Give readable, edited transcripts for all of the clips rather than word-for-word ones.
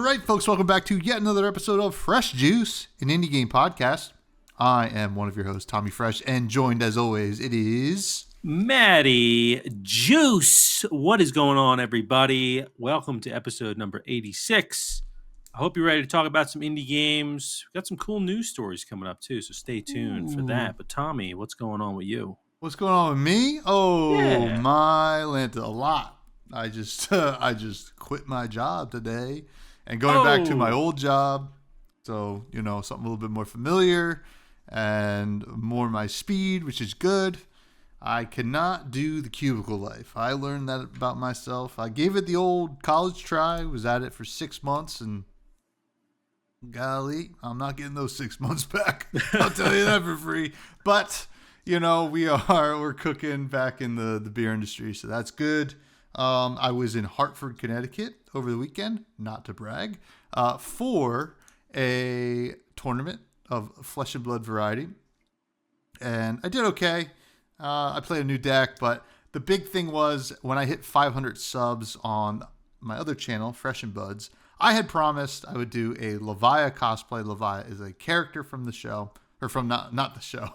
right, folks, welcome back to yet another episode of Fresh Juice, an indie game podcast. I am one of your hosts, Tommy Fresh, and joined as always, it is Matty Juice. What is going on, everybody? Welcome to episode number 86. I hope you're ready to talk about some indie games. We've got some cool news stories coming up too, so stay tuned for that. But Tommy, what's going on with you? What's going on with me? Oh, Yeah. my Lanta, a lot. I just quit my job today and going back to my old job. So, something a little bit more familiar and more my speed, which is good. I cannot do the cubicle life. I learned that about myself. I gave it the old college try, was at it for 6 months, and golly, I'm not getting those 6 months back. I'll tell you that for free. But, we're cooking back in the beer industry, so that's good. I was in Hartford, Connecticut over the weekend, not to brag, for a tournament of Flesh and Blood variety. And I did okay. I played a new deck, but the big thing was when I hit 500 subs on my other channel, Fresh and Buds, I had promised I would do a Levia cosplay. Levia is a character from the show, or from not the show,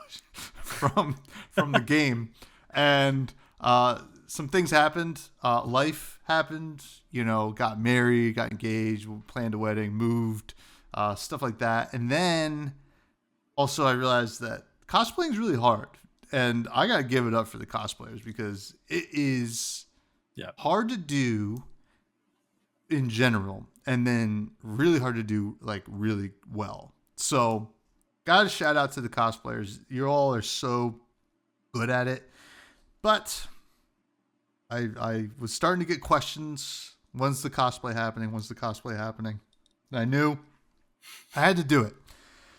from the game. And some things happened. Life happened, got married, got engaged, planned a wedding, moved, stuff like that. And then also I realized that cosplaying is really hard. And I got to give it up for the cosplayers because it is hard to do in general and then really hard to do like really well. So got to shout out to the cosplayers. You all are so good at it. But I was starting to get questions. When's the cosplay happening? When's the cosplay happening? And I knew I had to do it.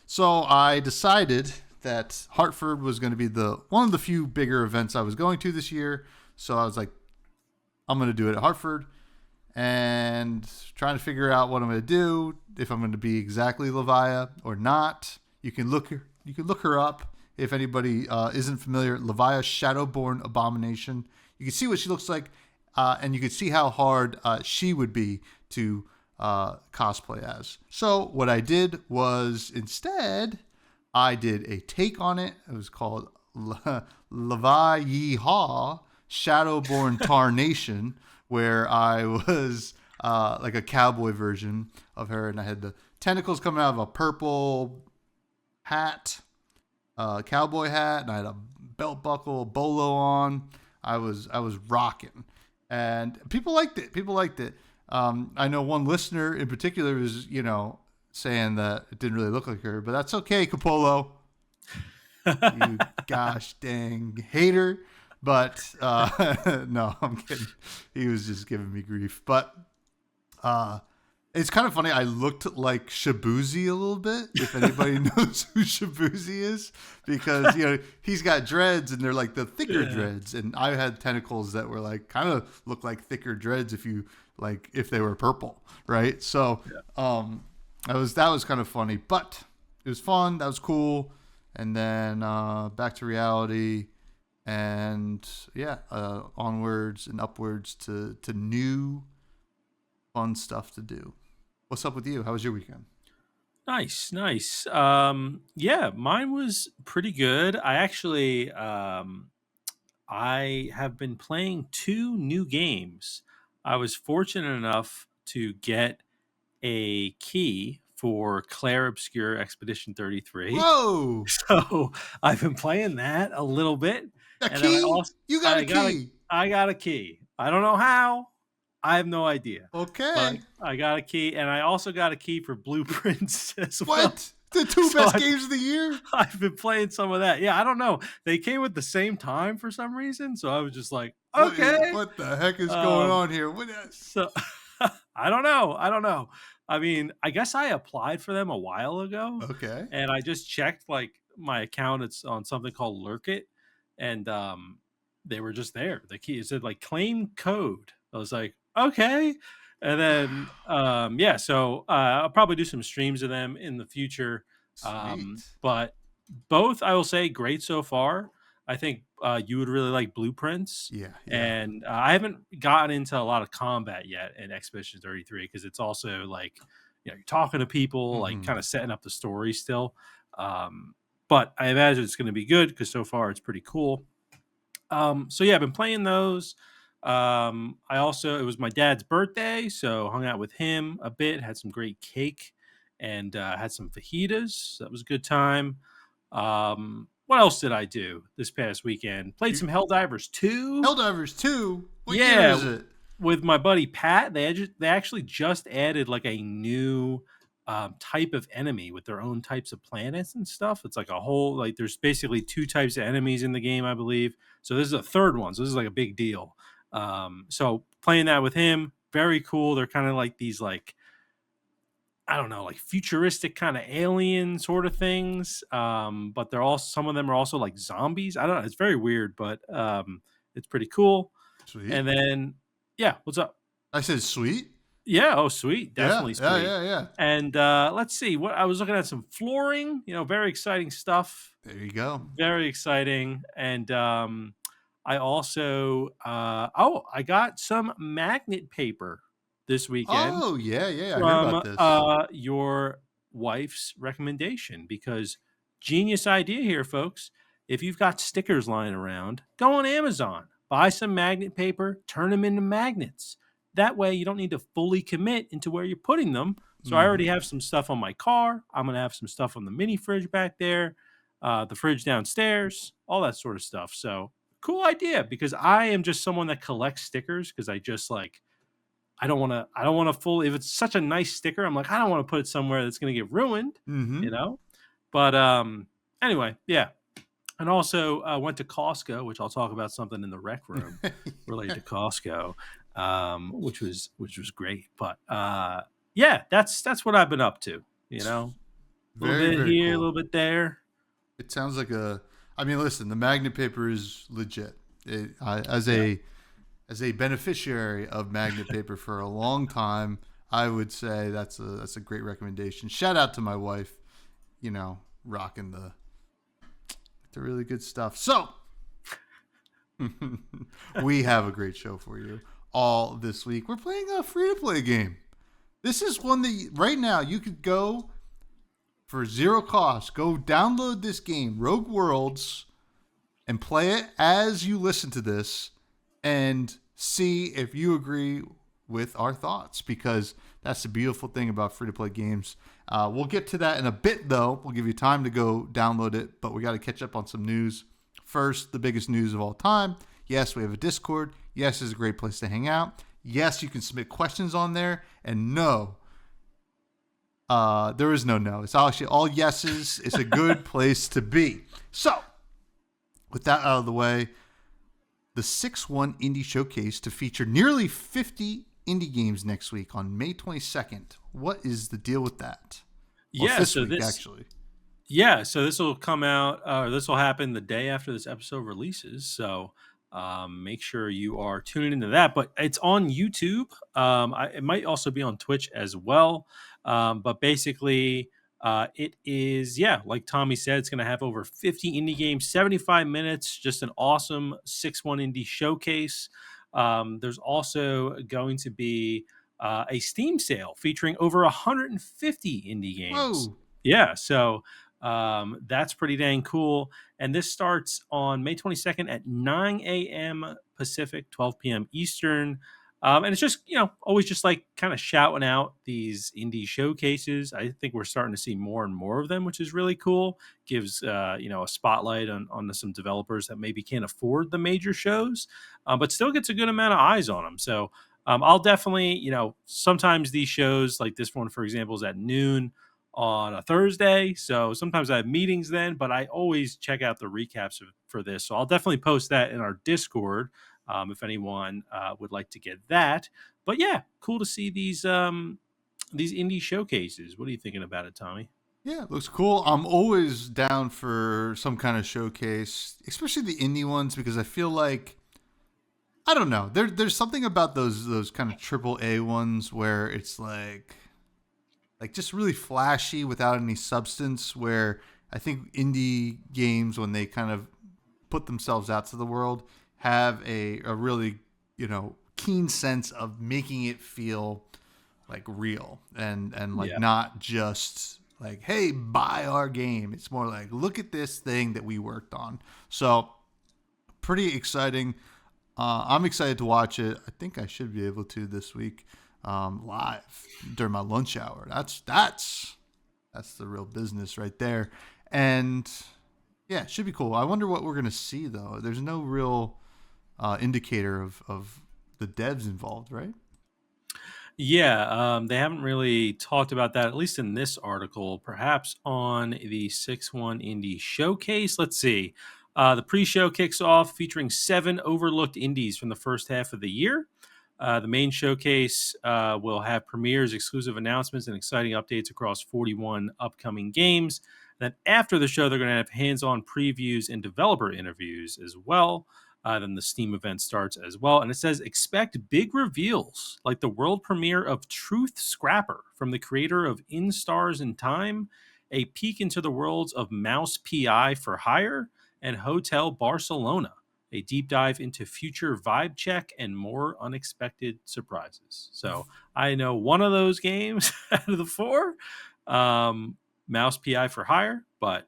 So I decided that Hartford was going to be one of the few bigger events I was going to this year. So I was like, I'm going to do it at Hartford and trying to figure out what I'm going to do, if I'm going to be exactly Levia or not. You can look her up if anybody isn't familiar. Levia Shadowborn Abomination. You can see what she looks like, and you can see how hard she would be to cosplay as. So what I did was instead, I did a take on it. It was called Levia Yeehaw Shadowborn Tarnation, where I was like a cowboy version of her, and I had the tentacles coming out of a purple hat, cowboy hat, and I had a belt buckle, a bolo on. I was rocking, and people liked it. I know one listener in particular was, saying that it didn't really look like her, but that's okay, Capolo. You gosh dang hater. But no, I'm kidding. He was just giving me grief. But it's kind of funny. I looked like Shabuzi a little bit, if anybody knows who Shabuzi is, because he's got dreads and they're like the thicker dreads, and I had tentacles that were like kind of look like thicker dreads if they were purple, right? So that was kind of funny, but it was fun. That was cool. And then back to reality, and onwards and upwards to new fun stuff to do. What's up with you? How was your weekend? Nice. Yeah, mine was pretty good. I actually I have been playing 2 new games. I was fortunate enough to get a key for Clair Obscure Expedition 33. Whoa! So I've been playing that a little bit. A key? You got a key. I got a key. I don't know how. I have no idea. Okay. But I got a key, and I also got a key for Blueprints as well. What? The 2 best games of the year? I've been playing some of that. Yeah, I don't know. They came at the same time for some reason, so I was just like, okay. What the heck is going on here? So I don't know. I mean, I guess I applied for them a while ago. Okay. And I just checked like my account. It's on something called Lurk It, and they were just there. The key, it said like claim code. I was like, okay. And then so I'll probably do some streams of them in the future. But both, I will say, great so far. I think you would really like Blueprints. Yeah. And I haven't gotten into a lot of combat yet in Expedition 33 because it's also like you're talking to people, like Mm-hmm. kind of setting up the story still. But I imagine it's going to be good because so far it's pretty cool. So yeah, I've been playing those. I also, it was my dad's birthday, so hung out with him a bit, had some great cake, and had some fajitas. So that was a good time. What else did I do this past weekend? Played some Helldivers 2. Helldivers 2? What year Yeah, is it? with my buddy Pat. They actually just added like a new type of enemy with their own types of planets and stuff. It's like a whole, like there's basically two types of enemies in the game, I believe. So this is a third one. So this is like a big deal. So playing that with him, very cool. They're kind of like these like, I don't know, like futuristic kind of alien sort of things. But they're all, some of them are also like zombies. I don't know. It's very weird, but it's pretty cool. Sweet. And then, yeah, what's up? I said sweet. Yeah, oh, sweet, Yeah, definitely yeah, sweet. yeah, yeah. And let's see, what I was looking at some flooring, very exciting stuff, There you go. very exciting. And I also, I got some magnet paper this weekend Oh, yeah, yeah. I heard from about this. your wife's recommendation because genius idea here, folks. If you've got stickers lying around, go on Amazon, buy some magnet paper, turn them into magnets. That way, you don't need to fully commit into where you're putting them. So I already Hmm. have some stuff on my car. I'm gonna have some stuff on the mini fridge back there, the fridge downstairs, all that sort of stuff. So cool idea because I am just someone that collects stickers because I just like I don't want to full if it's such a nice sticker, I'm like, I don't want to put it somewhere that's gonna get ruined, you Hmm. know? But anyway, yeah. And also went to Costco, which I'll talk about something in the rec room related to Costco, which was great. But yeah, that's what I've been up to, A little Very, bit very here, a cool. little bit there. It sounds like a. I mean, listen, the magnet paper is legit. As Yeah. a beneficiary of magnet paper for a long time, I would say that's a great recommendation. Shout out to my wife, rocking the really good stuff. So we have a great show for you all this week. We're playing a free to play game. This is one that right now you could go for zero cost. Go download this game, Rogue Worlds, and play it as you listen to this and see if you agree with our thoughts, because that's the beautiful thing about free to play games. We'll get to that in a bit, though. We'll give you time to go download it, but we got to catch up on some news. First, the biggest news of all time. Yes, we have a Discord. Yes, it's a great place to hang out. Yes, you can submit questions on there. And no, there is no. It's actually all yeses. It's a good place to be. So, with that out of the way, the 6-1 Indie Showcase to feature nearly 50 indie games next week on May 22nd. What is the deal with that? Well, it's Yeah, this so week, this actually. Yeah, so this will come out, this will happen the day after this episode releases. So make sure you are tuning into that. But it's on YouTube. It might also be on Twitch as well. But basically, it is, yeah, like Tommy said, it's going to have over 50 indie games, 75 minutes, just an awesome 6-1 indie showcase. There's also going to be a Steam sale featuring over 150 indie games. Whoa. Yeah, so that's pretty dang cool. And this starts on May 22nd at 9 a.m. Pacific, 12 p.m. Eastern. And it's just, always just like kind of shouting out these indie showcases. I think we're starting to see more and more of them, which is really cool. Gives, a spotlight on some developers that maybe can't afford the major shows, but still gets a good amount of eyes on them. So I'll definitely, sometimes these shows like this one, for example, is at noon on a Thursday. So sometimes I have meetings then, but I always check out the recaps for this. So I'll definitely post that in our Discord if anyone would like to get that. But yeah, cool to see these indie showcases. What are you thinking about it, Tommy? Yeah, it looks cool. I'm always down for some kind of showcase, especially the indie ones, because I feel like, I don't know, there's something about those kind of triple A ones where it's like just really flashy without any substance, where I think indie games, when they kind of put themselves out to the world, have a really, keen sense of making it feel like real and like Yeah. not just like, hey, buy our game. It's more like, look at this thing that we worked on. So pretty exciting. I'm excited to watch it. I think I should be able to this week, live during my lunch hour. That's the real business right there. And yeah, it should be cool. I wonder what we're gonna see though. There's no real indicator of the devs involved, right? Yeah, they haven't really talked about that, at least in this article. Perhaps on the 6-1 Indie Showcase. Let's see. The pre show kicks off featuring 7 overlooked indies from the first half of the year. The main showcase will have premieres, exclusive announcements, and exciting updates across 41 upcoming games. Then after the show, they're going to have hands-on previews and developer interviews as well. Then the Steam event starts as well. And it says expect big reveals like the world premiere of Truth Scrapper from the creator of In Stars in Time, a peek into the worlds of Mouse PI for Hire, and Hotel Barcelona, a deep dive into future vibe check and more unexpected surprises. So I know one of those games out of the 4, Mouse PI for Hire, but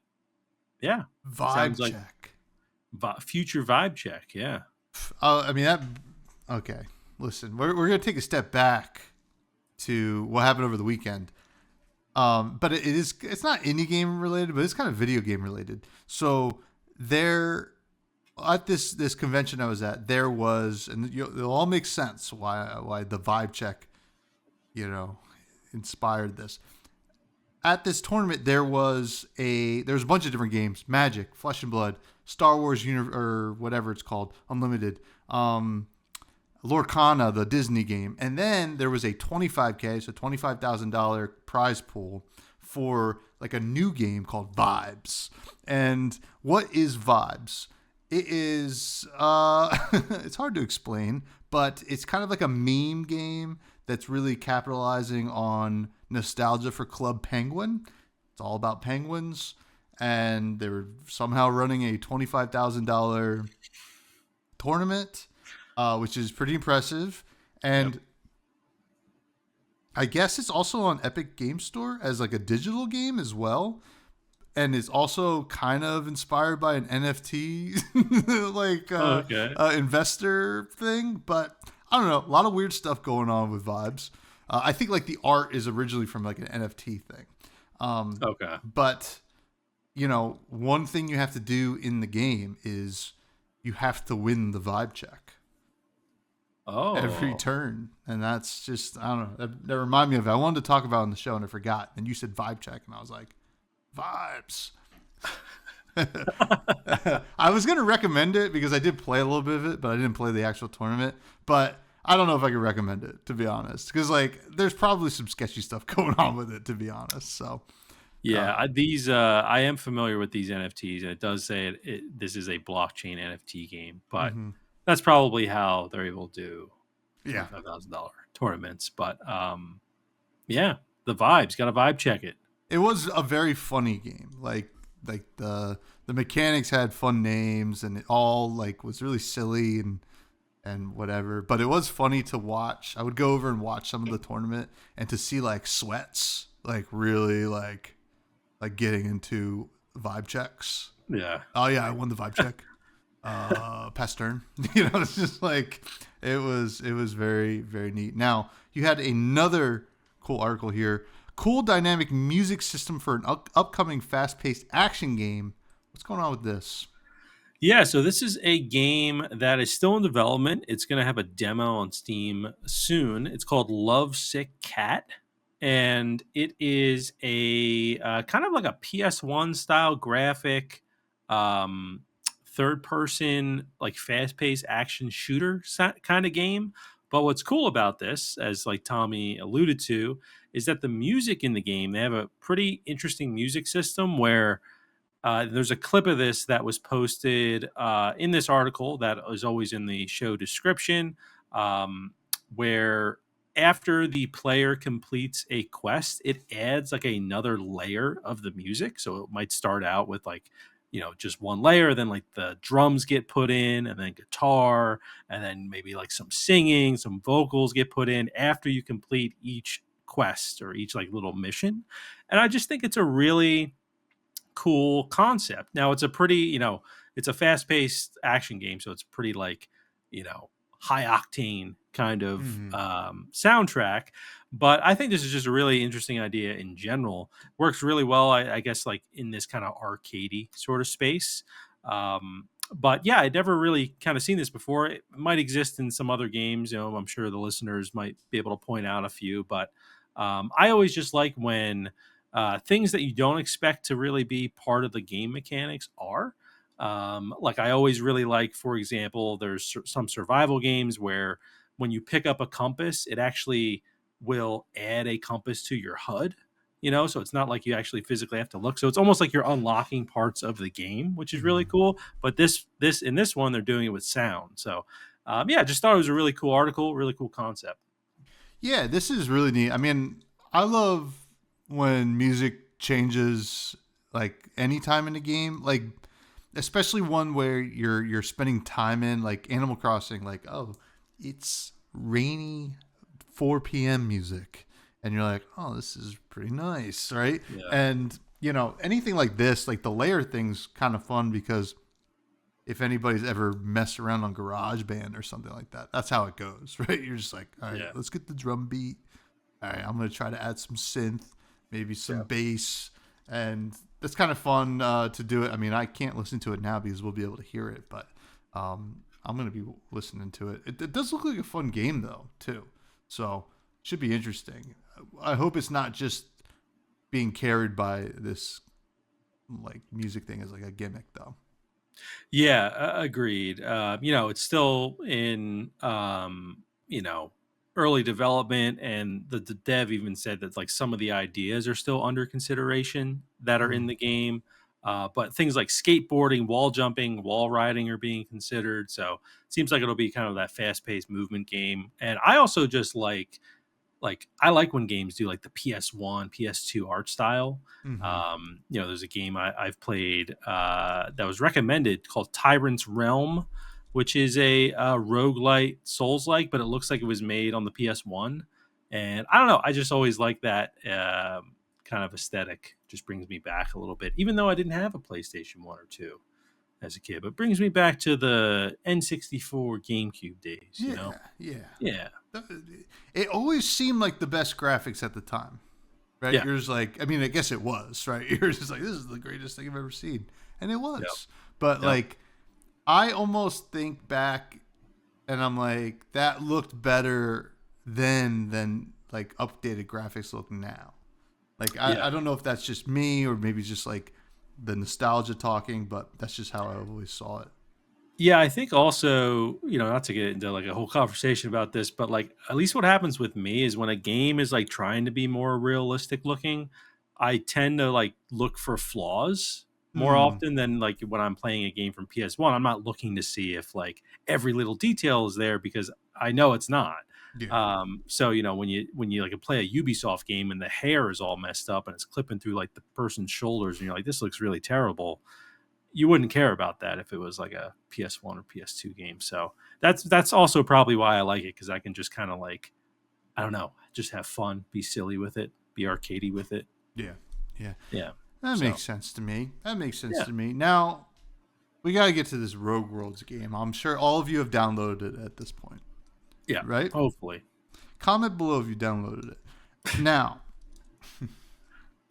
yeah, Vibe sounds like check. future vibe check. Yeah. I mean that. Okay, listen, we're gonna take a step back to what happened over the weekend. But it's not indie game related, but it's kind of video game related. So there, at this convention I was at, there was, and it'll all make sense why the vibe check, inspired this. At this tournament, there was a bunch of different games: Magic, Flesh and Blood, Star Wars or whatever it's called, Unlimited, Lorcana, the Disney game, and then there was a 25K, so $25,000 prize pool for like a new game called Vibes. And what is Vibes? It is it's hard to explain, but it's kind of like a meme game that's really capitalizing on nostalgia for Club Penguin. It's all about penguins, and they were somehow running a $25,000 tournament, which is pretty impressive. And Yep. I guess it's also on Epic Game Store as like a digital game as well. And it's also kind of inspired by an NFT like Okay. investor thing. But I don't know. A lot of weird stuff going on with Vibes. I think like the art is originally from like an NFT thing. Okay. But, one thing you have to do in the game is you have to win the vibe check every Oh. turn. And that's just, I don't know. That reminded me of it. I wanted to talk about it on the show and I forgot. And you said vibe check. And I was like, vibes. I was going to recommend it because I did play a little bit of it, but I didn't play the actual tournament. But I don't know if I could recommend it, to be honest. Because, like, there's probably some sketchy stuff going on with it, to be honest. So, Yeah, I am familiar with these NFTs, and it does say this is a blockchain NFT game, but that's probably how they're able to do yeah. $25,000 tournaments. But yeah, the vibes, got to vibe check it. It was a very funny game. Like the mechanics had fun names, and it all like was really silly and whatever. But it was funny to watch. I would go over and watch some of the tournament and to see like sweats, like really like getting into vibe checks. Yeah. Oh yeah, I won the vibe check. Past turn. It's just like it was very, very neat. Now, you had another cool article here. Cool dynamic music system for an upcoming fast-paced action game. What's going on with this? Yeah, so this is a game that is still in development. It's going to have a demo on Steam soon. It's called Love Sick Cat, and it is a kind of like a PS1 style graphic, third person, like fast paced action shooter kind of game. But what's cool about this, as like Tommy alluded to, is that the music in the game, they have a pretty interesting music system where there's a clip of this that was posted in this article that is always in the show description, where after the player completes a quest, it adds like another layer of the music. So it might start out with like, just one layer, then like the drums get put in, and then guitar, and then maybe like some singing, some vocals get put in after you complete each quest or each like little mission. And I just think it's a really cool concept. Now it's a pretty, it's a fast-paced action game, so it's pretty like, high octane kind of Hmm. soundtrack. But I think this is just a really interesting idea in general. Works really well, I guess, like in this kind of arcadey sort of space. But yeah, I'd never really kind of seen this before. It might exist in some other games. I'm sure the listeners might be able to point out a few, but I always just like when things that you don't expect to really be part of the game mechanics are. Like I always really like, for example, there's some survival games where when you pick up a compass, it actually will add a compass to your HUD. So it's not like you actually physically have to look. So it's almost like you're unlocking parts of the game, which is really cool. But this in this one, they're doing it with sound. So yeah, just thought it was a really cool article, really cool concept. Yeah, this is really neat. I mean, I love when music changes like anytime in a game, like especially one where you're spending time in, like Animal Crossing, like, oh, it's rainy 4 p.m. music. And you're like, oh, this is pretty nice, right? Yeah. And, anything like this, like the layer thing's kind of fun because if anybody's ever messed around on GarageBand or something like that, that's how it goes, right? You're just like, all right, Yeah. let's get the drum beat. All right, I'm going to try to add some synth, maybe some bass. And that's kind of fun to do it. I mean, I can't listen to it now because we'll be able to hear it, but I'm going to be listening to it. It does look like a fun game, though, too. So should be interesting. I hope it's not just being carried by this like music thing as like a gimmick, though. Yeah, agreed. It's still in early development, and the dev even said that like some of the ideas are still under consideration that are in Mm. the game. But things like skateboarding, wall jumping, wall riding are being considered. So it seems like it'll be kind of that fast-paced movement game. And I also just like I like when games do like the PS1, PS2 art style. Mm-hmm. There's a game I've played that was recommended called Tyrant's Realm, which is a roguelite Souls-like, but it looks like it was made on the PS1. And I don't know, I just always like that kind of aesthetic. Just brings me back a little bit, even though I didn't have a PlayStation 1 or 2 as a kid, but brings me back to the N64 GameCube days, Yeah, yeah. Yeah. It always seemed like the best graphics at the time, right? Yeah. You're just like, I mean, I guess it was, right? You're just like, this is the greatest thing I've ever seen, and it was. Yep. But Yep. like, I almost think back, and I'm like, that looked better then than like updated graphics look now. Like, Yeah. I don't know if that's just me or maybe just like the nostalgia talking, but that's just how I always saw it. Yeah, I think also, not to get into like a whole conversation about this, but like at least what happens with me is when a game is like trying to be more realistic looking, I tend to like look for flaws more Hmm. often than like when I'm playing a game from PS1. I'm not looking to see if like every little detail is there because I know it's not. Yeah. So when you like play a Ubisoft game and the hair is all messed up and it's clipping through like the person's shoulders and you're like, this looks really terrible, you wouldn't care about that if it was like a PS1 or PS2 game. So that's also probably why I like it, because I can just kind of like, I don't know, just have fun, be silly with it, be arcadey with it. Yeah. Yeah. Yeah. That So makes sense to me. That makes sense yeah. to me. Now, we got to get to this Rogue Worlds game. I'm sure all of you have downloaded it at this point, Yeah. right? Hopefully. Comment below if you downloaded it. Now,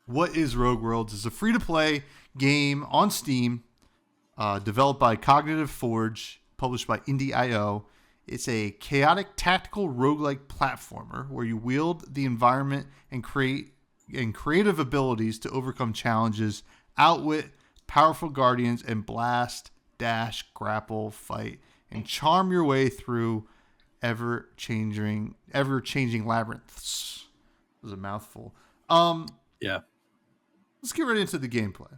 what is Rogue Worlds? It's a free-to-play game on Steam, developed by Cognitive Forge, published by Indie.io. It's a chaotic tactical roguelike platformer where you wield the environment and creative abilities to overcome challenges, outwit powerful guardians, and blast, dash, grapple, fight, and charm your way through ever-changing labyrinths. It was a mouthful. Yeah. Let's get right into the gameplay.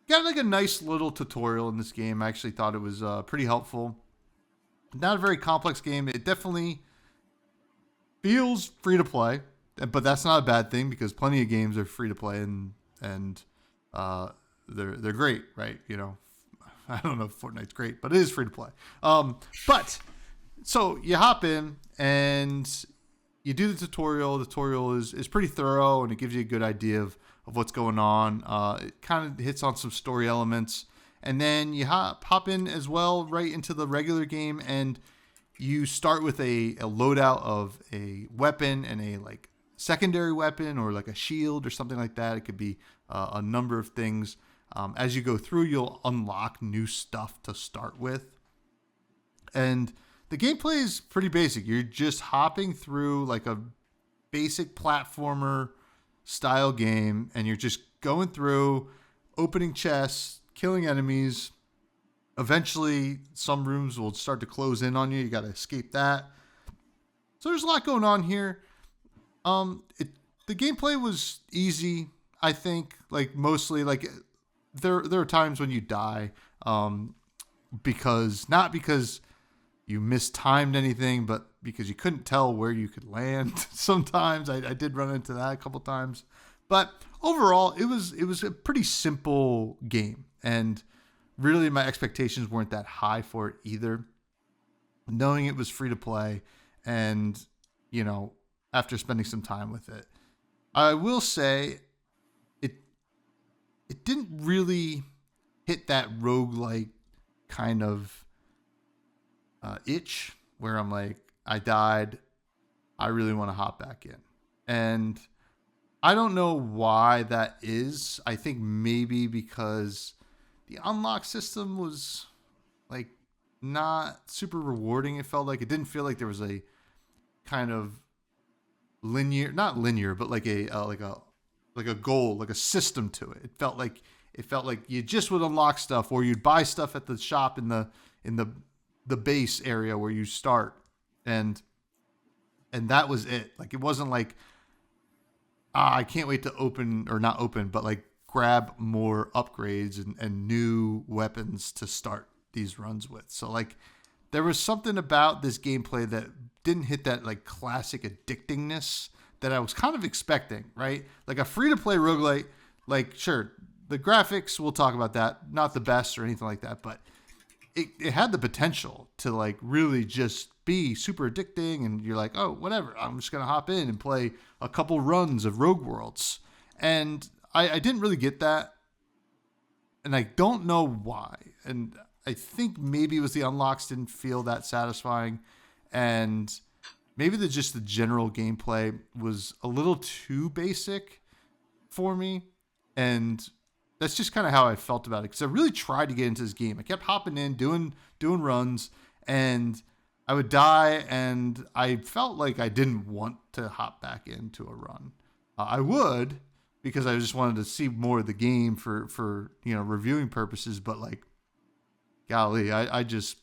Got like a nice little tutorial in this game. I actually thought it was pretty helpful. Not a very complex game. It definitely feels free to play, but that's not a bad thing because plenty of games are free to play and they're great, right? I don't know if Fortnite's great, but it is free to play. But so you hop in and you do the tutorial. The tutorial is pretty thorough, and it gives you a good idea of what's going on. It kind of hits on some story elements, and then you hop in as well right into the regular game, and you start with a loadout of a weapon and a like secondary weapon or like a shield or something like that. It could be a number of things. As you go through, you'll unlock new stuff to start with, and the gameplay is pretty basic. You're just hopping through like a basic platformer style game, and you're just going through, opening chests, killing enemies. Eventually, some rooms will start to close in on you. You got to escape that. So there's a lot going on here. The gameplay was easy, I think. Like mostly, like there are times when you die, because not because you mistimed anything, but because you couldn't tell where you could land. Sometimes I did run into that a couple times, but overall, it was a pretty simple game, and really my expectations weren't that high for it either. Knowing it was free to play, and you know, after spending some time with it, I will say it it didn't really hit that roguelike kind of itch where I'm like, I died. I really want to hop back in. And I don't know why that is. I think maybe because the unlock system was like not super rewarding. It felt like it didn't feel like there was a kind of linear, not linear, but like a goal, like a system to it. It felt like you just would unlock stuff, or you'd buy stuff at the shop in the base area where you start, and that was it. Like it wasn't like I can't wait to open, or not open, but like grab more upgrades and new weapons to start these runs with. So like there was something about this gameplay that didn't hit that like classic addictingness that I was kind of expecting, right? Like a free to play roguelite, like sure, the graphics, we'll talk about that, not the best or anything like that, but it had the potential to like really just be super addicting, and you're like, oh, whatever, I'm just gonna hop in and play a couple runs of Rogue Worlds. And I didn't really get that, and I don't know why. And I think maybe it was the unlocks didn't feel that satisfying, and maybe just the general gameplay was a little too basic for me. And that's just kind of how I felt about it, because I really tried to get into this game. I kept hopping in, doing runs, and I would die, and I felt like I didn't want to hop back into a run. I would, because I just wanted to see more of the game for reviewing purposes, but like, golly, I just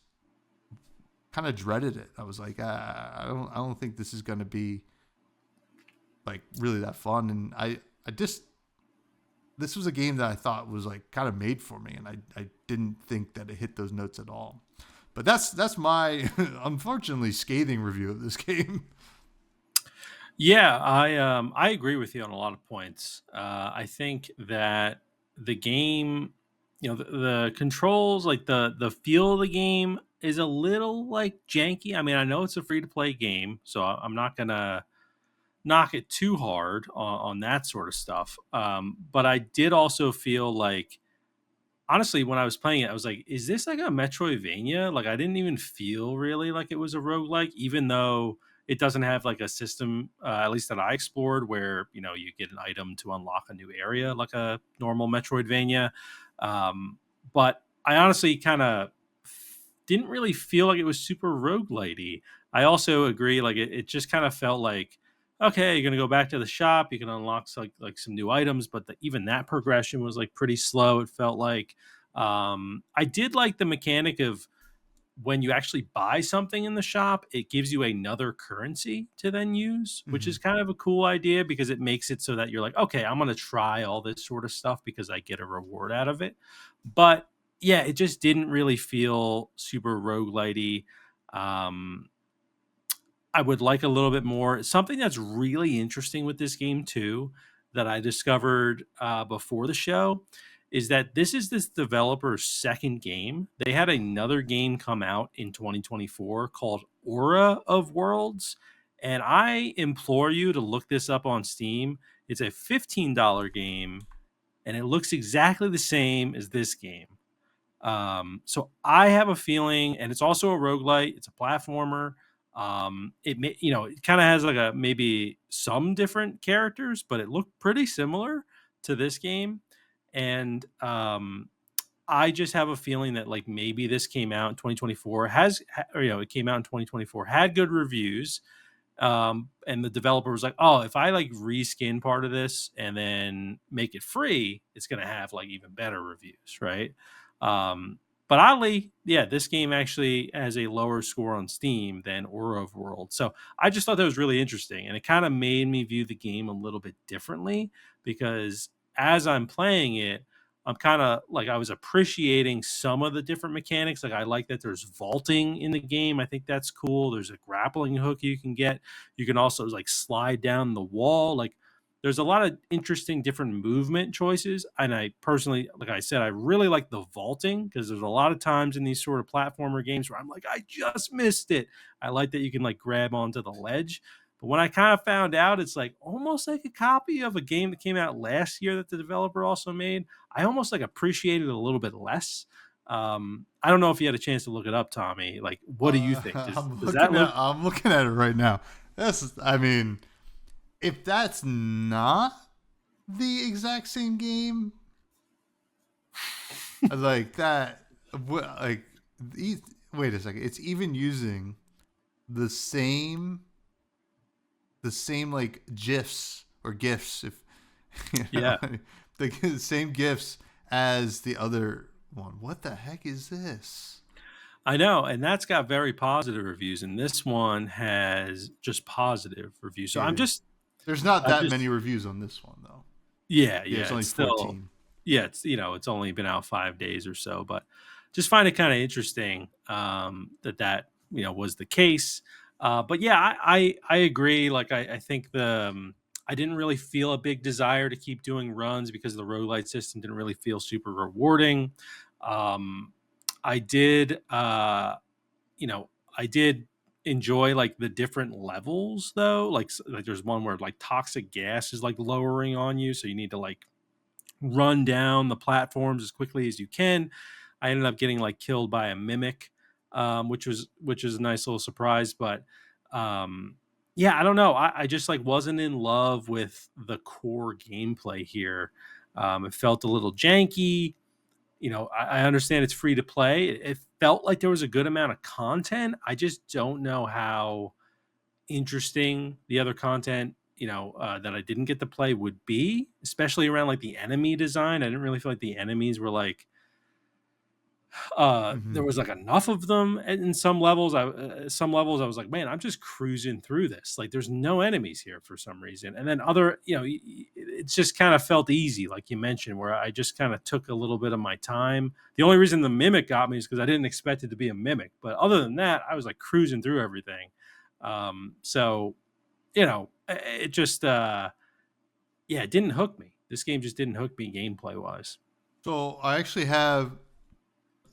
kind of dreaded it. I was like, I don't think this is going to be like really that fun. And I just, this was a game that I thought was like kind of made for me, and I didn't think that it hit those notes at all. But that's my unfortunately scathing review of this game. Yeah, I agree with you on a lot of points. I think that the game, the controls, like the feel of the game is a little like janky. I mean, I know it's a free to play game, so I'm not gonna knock it too hard on that sort of stuff. But I did also feel like, honestly, when I was playing it, I was like, is this like a Metroidvania? Like, I didn't even feel really like it was a roguelike, even though it doesn't have like a system, at least that I explored, where, you get an item to unlock a new area like a normal Metroidvania. Um, but I honestly kind of didn't really feel like it was super roguelitey. I also agree, like it just kind of felt like, okay, you're gonna go back to the shop, you can unlock like some new items, but even that progression was like pretty slow. It felt like I did like the mechanic of when you actually buy something in the shop, it gives you another currency to then use, which is Mm-hmm. kind of a cool idea because it makes it so that you're like, okay, I'm going to try all this sort of stuff because I get a reward out of it. But yeah, it just didn't really feel super roguelitey. Um, I would like a little bit more. Something that's really interesting with this game too, that I discovered before the show, is that this is this developer's second game. They had another game come out in 2024 called Aura of Worlds, And I implore you to look this up on Steam. It's a $15 game, and it looks exactly the same as this game. So I have a feeling, and it's also a roguelite. It's a platformer. It kind of has like a maybe some different characters, but it looked pretty similar to this game. And I just have a feeling that like maybe this came out in 2024 it came out in 2024, had good reviews, and the developer was like, oh, if I like reskin part of this and then make it free, it's going to have like even better reviews, right? Um, but oddly, yeah, this game actually has a lower score on Steam than Aura of World. So I just thought that was really interesting, and it kind of made me view the game a little bit differently, because as I'm playing it, I'm kind of like, I was appreciating some of the different mechanics. Like, I like that there's vaulting in the game. I think that's cool. There's a grappling hook you can get. You can also like slide down the wall. Like, there's a lot of interesting different movement choices. And I personally, like I said, I really like the vaulting, because there's a lot of times in these sort of platformer games where I'm like, I just missed it. I like that you can like grab onto the ledge. But when I kind of found out it's like almost like a copy of a game that came out last year that the developer also made, I almost like appreciated it a little bit less. I don't know if you had a chance to look it up, Tommy. Like, what do you think? Does that look? I'm looking at it right now. I mean, if that's not the exact same game, like that, like, wait a second, it's even using the same like gifs or gifs, if Yeah, the same gifs as the other one. What the heck is this? I know, and that's got very positive reviews, and this one has just positive reviews. So Yeah, I'm just, there's not I'm that just, many reviews on this one though. yeah, Yeah, yeah. it's only It's still, 14. yeah, it's it's only been out 5 days or so, but just find it kind of interesting, that was the case. But yeah, I agree. Like, I think I didn't really feel a big desire to keep doing runs because the roguelite system didn't really feel super rewarding. Um, I did, you know, I did enjoy like the different levels though. Like there's one where like toxic gas is like lowering on you, so you need to like run down the platforms as quickly as you can. I ended up getting like killed by a mimic, which is a nice little surprise. But yeah, I don't know. I just like wasn't in love with the core gameplay here. It felt a little janky. I understand it's free to play. It felt like there was a good amount of content. I just don't know how interesting the other content, that I didn't get to play would be, especially around like the enemy design. I didn't really feel like the enemies were like, Hmm. there was like enough of them in some levels I was like, man, I'm just cruising through this. Like, there's no enemies here for some reason. And then other, it's just kind of felt easy, like you mentioned, where I just kind of took a little bit of my time. The only reason the mimic got me is because I didn't expect it to be a mimic. But other than that, I was like cruising through everything. So it just yeah, it didn't hook me. This game just didn't hook me gameplay wise. So I actually have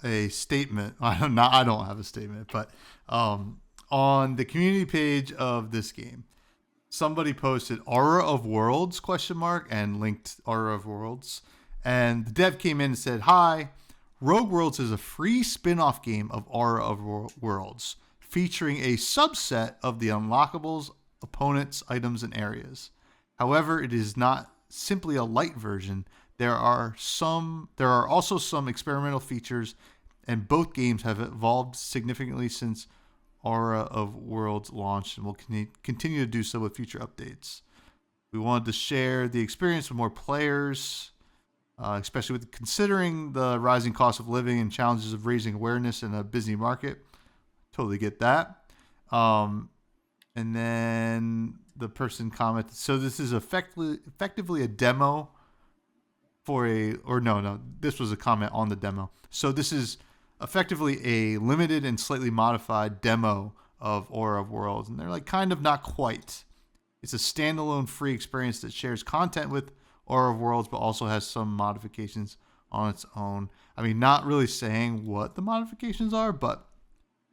a statement. I don't have a statement, but on the community page of this game, somebody posted Aura of Worlds question mark and linked Aura of Worlds, and the dev came in and said, "Hi, Rogue Worlds is a free spin-off game of Aura of Worlds, featuring a subset of the unlockables, opponents, items, and areas. However, it is not simply a light version. There are also some experimental features, and both games have evolved significantly since Aura of Worlds launched and will continue to do so with future updates. We wanted to share the experience with more players, especially with considering the rising cost of living and challenges of raising awareness in a busy market." Totally get that. And then the person commented, "So this is effectively a demo for a, or no, this was a comment on the demo. So this is effectively a limited and slightly modified demo of Aura of Worlds." And they're like, kind of, not quite. It's a standalone free experience that shares content with Aura of Worlds, but also has some modifications on its own. I mean, not really saying what the modifications are, but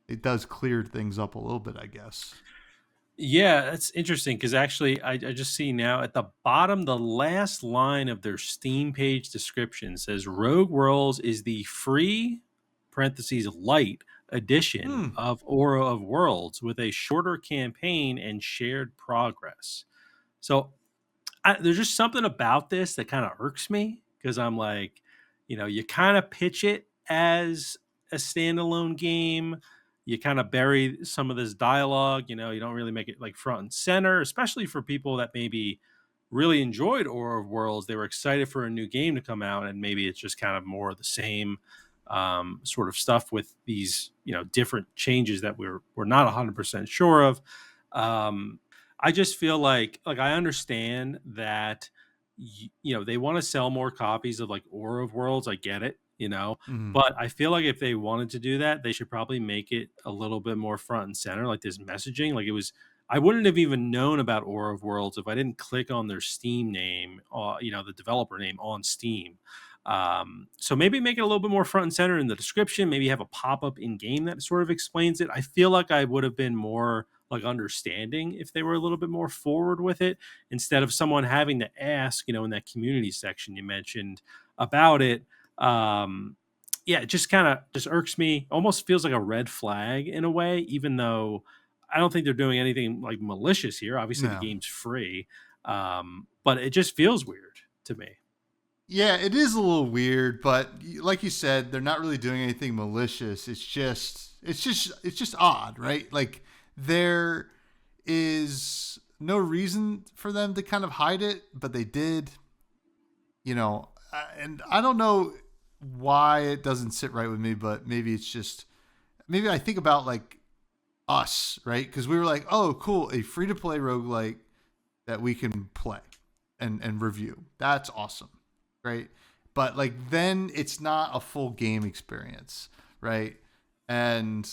it does clear things up a little bit, I guess. Yeah, that's interesting because actually, I just see now at the bottom, the last line of their Steam page description says Rogue Worlds is the free parentheses light edition Hmm. of Aura of Worlds with a shorter campaign and shared progress. So there's just something about this that kind of irks me because I'm like, you kind of pitch it as a standalone game. You kind of bury some of this dialogue. You don't really make it like front and center, especially for people that maybe really enjoyed Aura of Worlds. They were excited for a new game to come out, and maybe it's just kind of more of the same sort of stuff with these, different changes that we're not 100% sure of. Um, I just feel like I understand that they want to sell more copies of like Aura of Worlds. I get it. Hmm. But I feel like if they wanted to do that, they should probably make it a little bit more front and center, like this messaging. Like it was, I wouldn't have even known about Aura of Worlds if I didn't click on their Steam name, the developer name on Steam. So maybe make it a little bit more front and center in the description. Maybe have a pop up in game that sort of explains it. I feel like I would have been more like understanding if they were a little bit more forward with it instead of someone having to ask, in that community section you mentioned about it. Um, yeah, it just kind of just irks me. Almost feels like a red flag in a way, even though I don't think they're doing anything like malicious here. Obviously, the No. game's free, but it just feels weird to me. Yeah, it is a little weird, but like you said, they're not really doing anything malicious. It's just odd, right? Like there is no reason for them to kind of hide it, but they did, and I don't know why it doesn't sit right with me, but maybe it's just maybe I think about like us, right? Because we were like, oh, cool, a free to play roguelike that we can play and review. That's awesome, right? But like then it's not a full game experience, right? And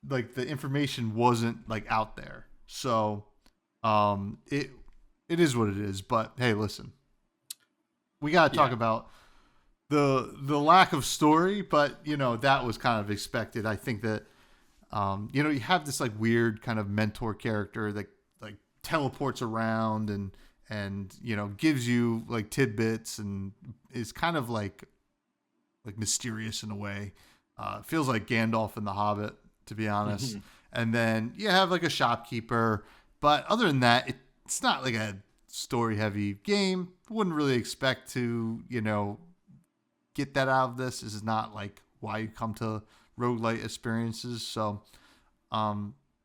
like the information wasn't like out there. So it is what it is, but hey, listen. We got to talk Yeah, about the lack of story, but that was kind of expected. I think that you have this like weird kind of mentor character that like teleports around and gives you like tidbits and is kind of like mysterious in a way. Feels like Gandalf in The Hobbit, to be honest. hmm And then you have like a shopkeeper, but other than that, it's not like a story heavy game. Wouldn't really expect to get that out of this. This is not like why you come to roguelite experiences. So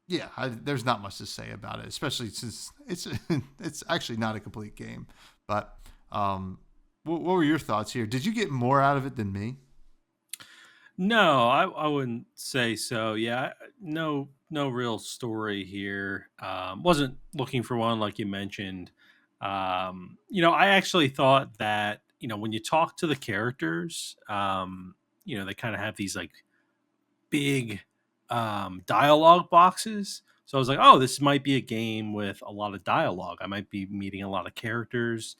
yeah, there's not much to say about it, especially since it's actually not a complete game. But what were your thoughts here? Did you get more out of it than me? No, I wouldn't say so. Yeah, no real story here. Wasn't looking for one like you mentioned. I actually thought that when you talk to the characters, they kind of have these like big dialogue boxes. So I was like, oh, this might be a game with a lot of dialogue. I might be meeting a lot of characters.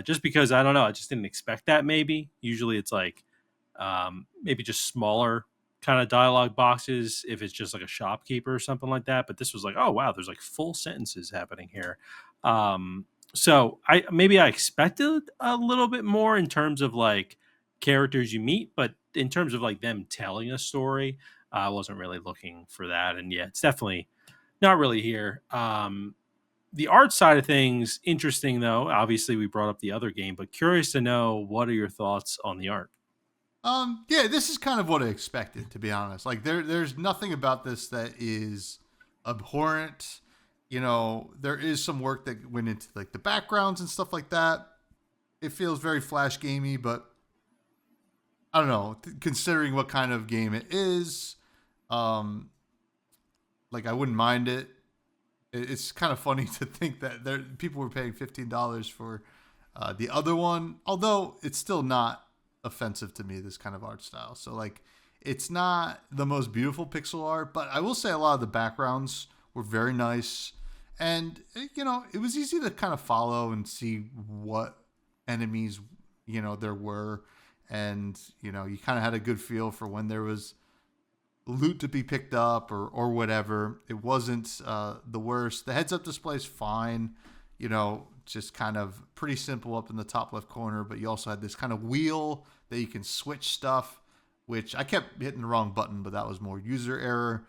Just because I don't know, I just didn't expect that. Maybe usually it's like maybe just smaller kind of dialogue boxes if it's just like a shopkeeper or something like that. But this was like, oh wow, there's like full sentences happening here. So I expected a little bit more in terms of like characters you meet, but in terms of like them telling a story, I wasn't really looking for that. And yeah, it's definitely not really here. The art side of things, interesting though. Obviously, we brought up the other game, but curious to know what are your thoughts on the art? Yeah, this is kind of what I expected, to be honest. Like there's nothing about this that is abhorrent. There is some work that went into like the backgrounds and stuff like that. It feels very flash gamey, but I don't know, considering what kind of game it is, um, like I wouldn't mind it. It's kind of funny to think that people were paying $15 for the other one, although it's still not offensive to me. This kind of art style, so like it's not the most beautiful pixel art, but I will say a lot of the backgrounds were very nice, and it was easy to kind of follow and see what enemies there were, and you kind of had a good feel for when there was loot to be picked up or whatever. It wasn't the worst. The heads up display's fine, just kind of pretty simple up in the top left corner. But you also had this kind of wheel that you can switch stuff, which I kept hitting the wrong button, but that was more user error.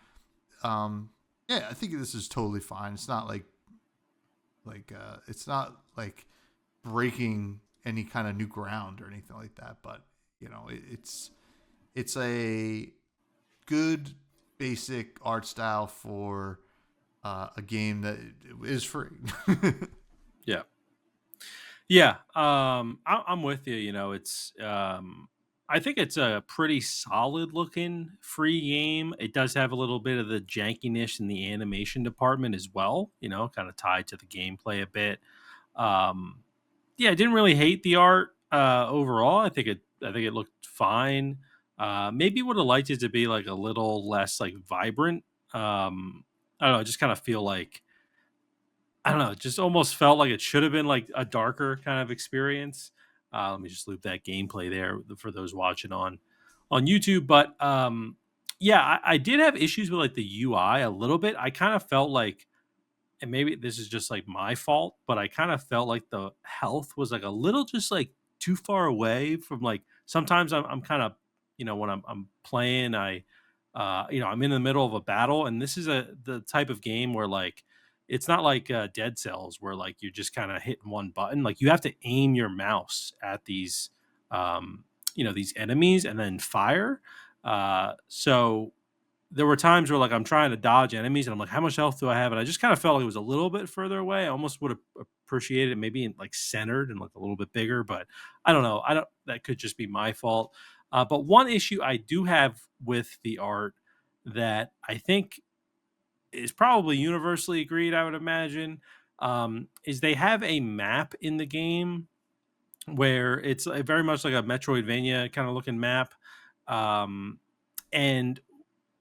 Yeah, I think this is totally fine. It's not it's not like breaking any kind of new ground or anything like that. But it's a good basic art style for a game that is free. Yeah. Yeah, I'm with you. It's I think it's a pretty solid looking free game. It does have a little bit of the jankiness in the animation department as well. Kind of tied to the gameplay a bit. Um, yeah, I didn't really hate the art overall. I think it looked fine. Maybe would have liked it to be like a little less like vibrant. I don't know. I just kind of feel like I don't know, it just almost felt like it should have been like a darker kind of experience. Let me just loop that gameplay there for those watching on YouTube. But yeah, I did have issues with like the UI a little bit. I kind of felt like, and maybe this is just like my fault, but I kind of felt like the health was like a little just like too far away from like sometimes I'm kind of when I'm playing I'm in the middle of a battle, and this is the type of game where like it's not like Dead Cells where like you're just kind of hitting one button. Like you have to aim your mouse at these these enemies and then fire. So there were times where like I'm trying to dodge enemies and I'm like, how much health do I have? And I just kind of felt like it was a little bit further away. I almost would have appreciated it maybe in, like centered and like a little bit bigger, but I don't know. I don't. That could just be my fault. But one issue I do have with the art that I think is probably universally agreed, I would imagine, is they have a map in the game where it's very much like a Metroidvania kind of looking map. Um, and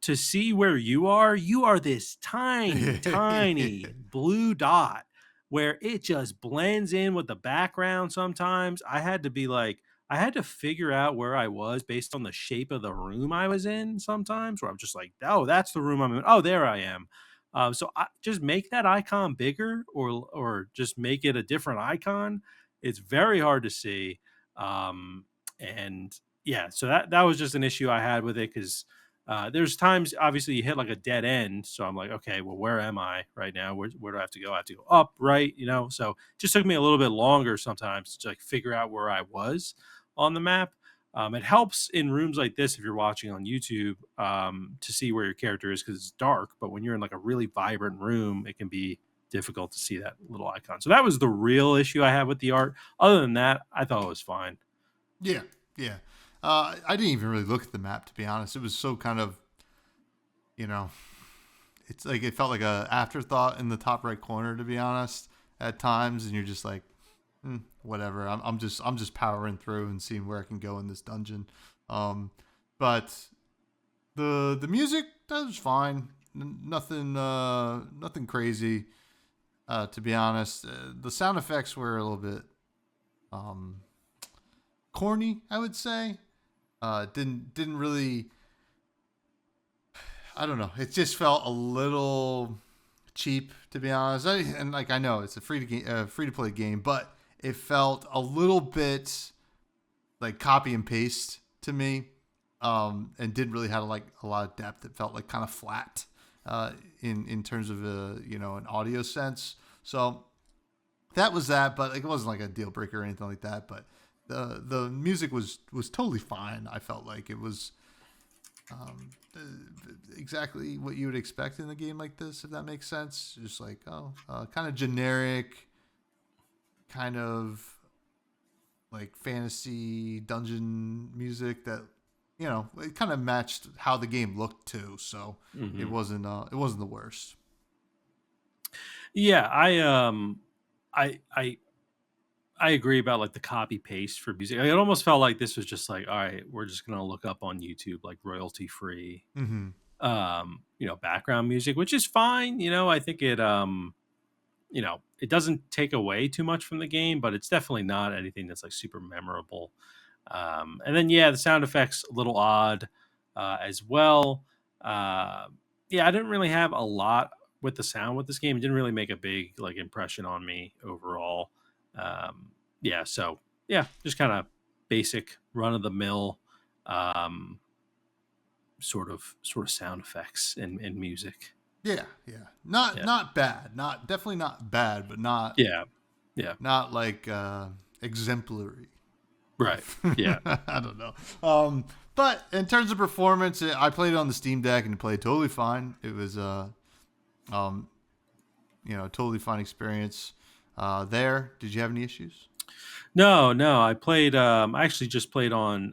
to see where you are this tiny, tiny blue dot where it just blends in with the background sometimes. I had to figure out where I was based on the shape of the room I was in sometimes, where I'm just like, oh, that's the room I'm in. Oh, there I am. So just make that icon bigger or just make it a different icon. It's very hard to see. And yeah, so that was just an issue I had with it because there's times, obviously, you hit like a dead end. So I'm like, okay, well, where am I right now? Where do I have to go? I have to go up, right? So it just took me a little bit longer sometimes to like figure out where I was on the map. It helps in rooms like this if you're watching on YouTube to see where your character is because it's dark. But when you're in like a really vibrant room, it can be difficult to see that little icon. So that was the real issue I had with the art. Other than that, I thought it was fine. Yeah, yeah. I didn't even really look at the map, to be honest. It was so kind of, you know, it's like it felt like a afterthought in the top right corner, to be honest, at times, and you're just like, whatever. I'm just powering through and seeing where I can go in this dungeon. But the music that was fine. Nothing crazy. To be honest, the sound effects were a little bit um, corny, I would say. Didn't really. I don't know. It just felt a little cheap, to be honest. And like I know it's a free to play game, but it felt a little bit like copy and paste to me, and didn't really have like a lot of depth. It felt like kind of flat in terms of an audio sense. So that was that, but like, it wasn't like a deal breaker or anything like that. But the music was totally fine. I felt like it was um, exactly what you would expect in a game like this, if that makes sense. Just like kind of generic, kind of like fantasy dungeon music that it kind of matched how the game looked too. So Hmm. it wasn't the worst. Yeah, I I I agree about like the copy paste for music. Like, it almost felt like this was just like, all right, we're just gonna look up on YouTube like royalty free, Mm-hmm. background music, which is fine. I think it doesn't take away too much from the game, but it's definitely not anything that's like super memorable. And then yeah, the sound effects a little odd as well. Uh, yeah, I didn't really have a lot with the sound with this game. It didn't really make a big like impression on me overall. Yeah, so yeah, just kind of basic run of the mill um, sort of sound effects and music. Yeah, yeah. Not Yeah, not bad. Not definitely not bad, but not yeah, yeah. not like exemplary. Right. Yeah. I don't know. But in terms of performance, I played it on the Steam Deck and it played totally fine. It was um, totally fine experience. There, did you have any issues? No, no. I played. I actually just played on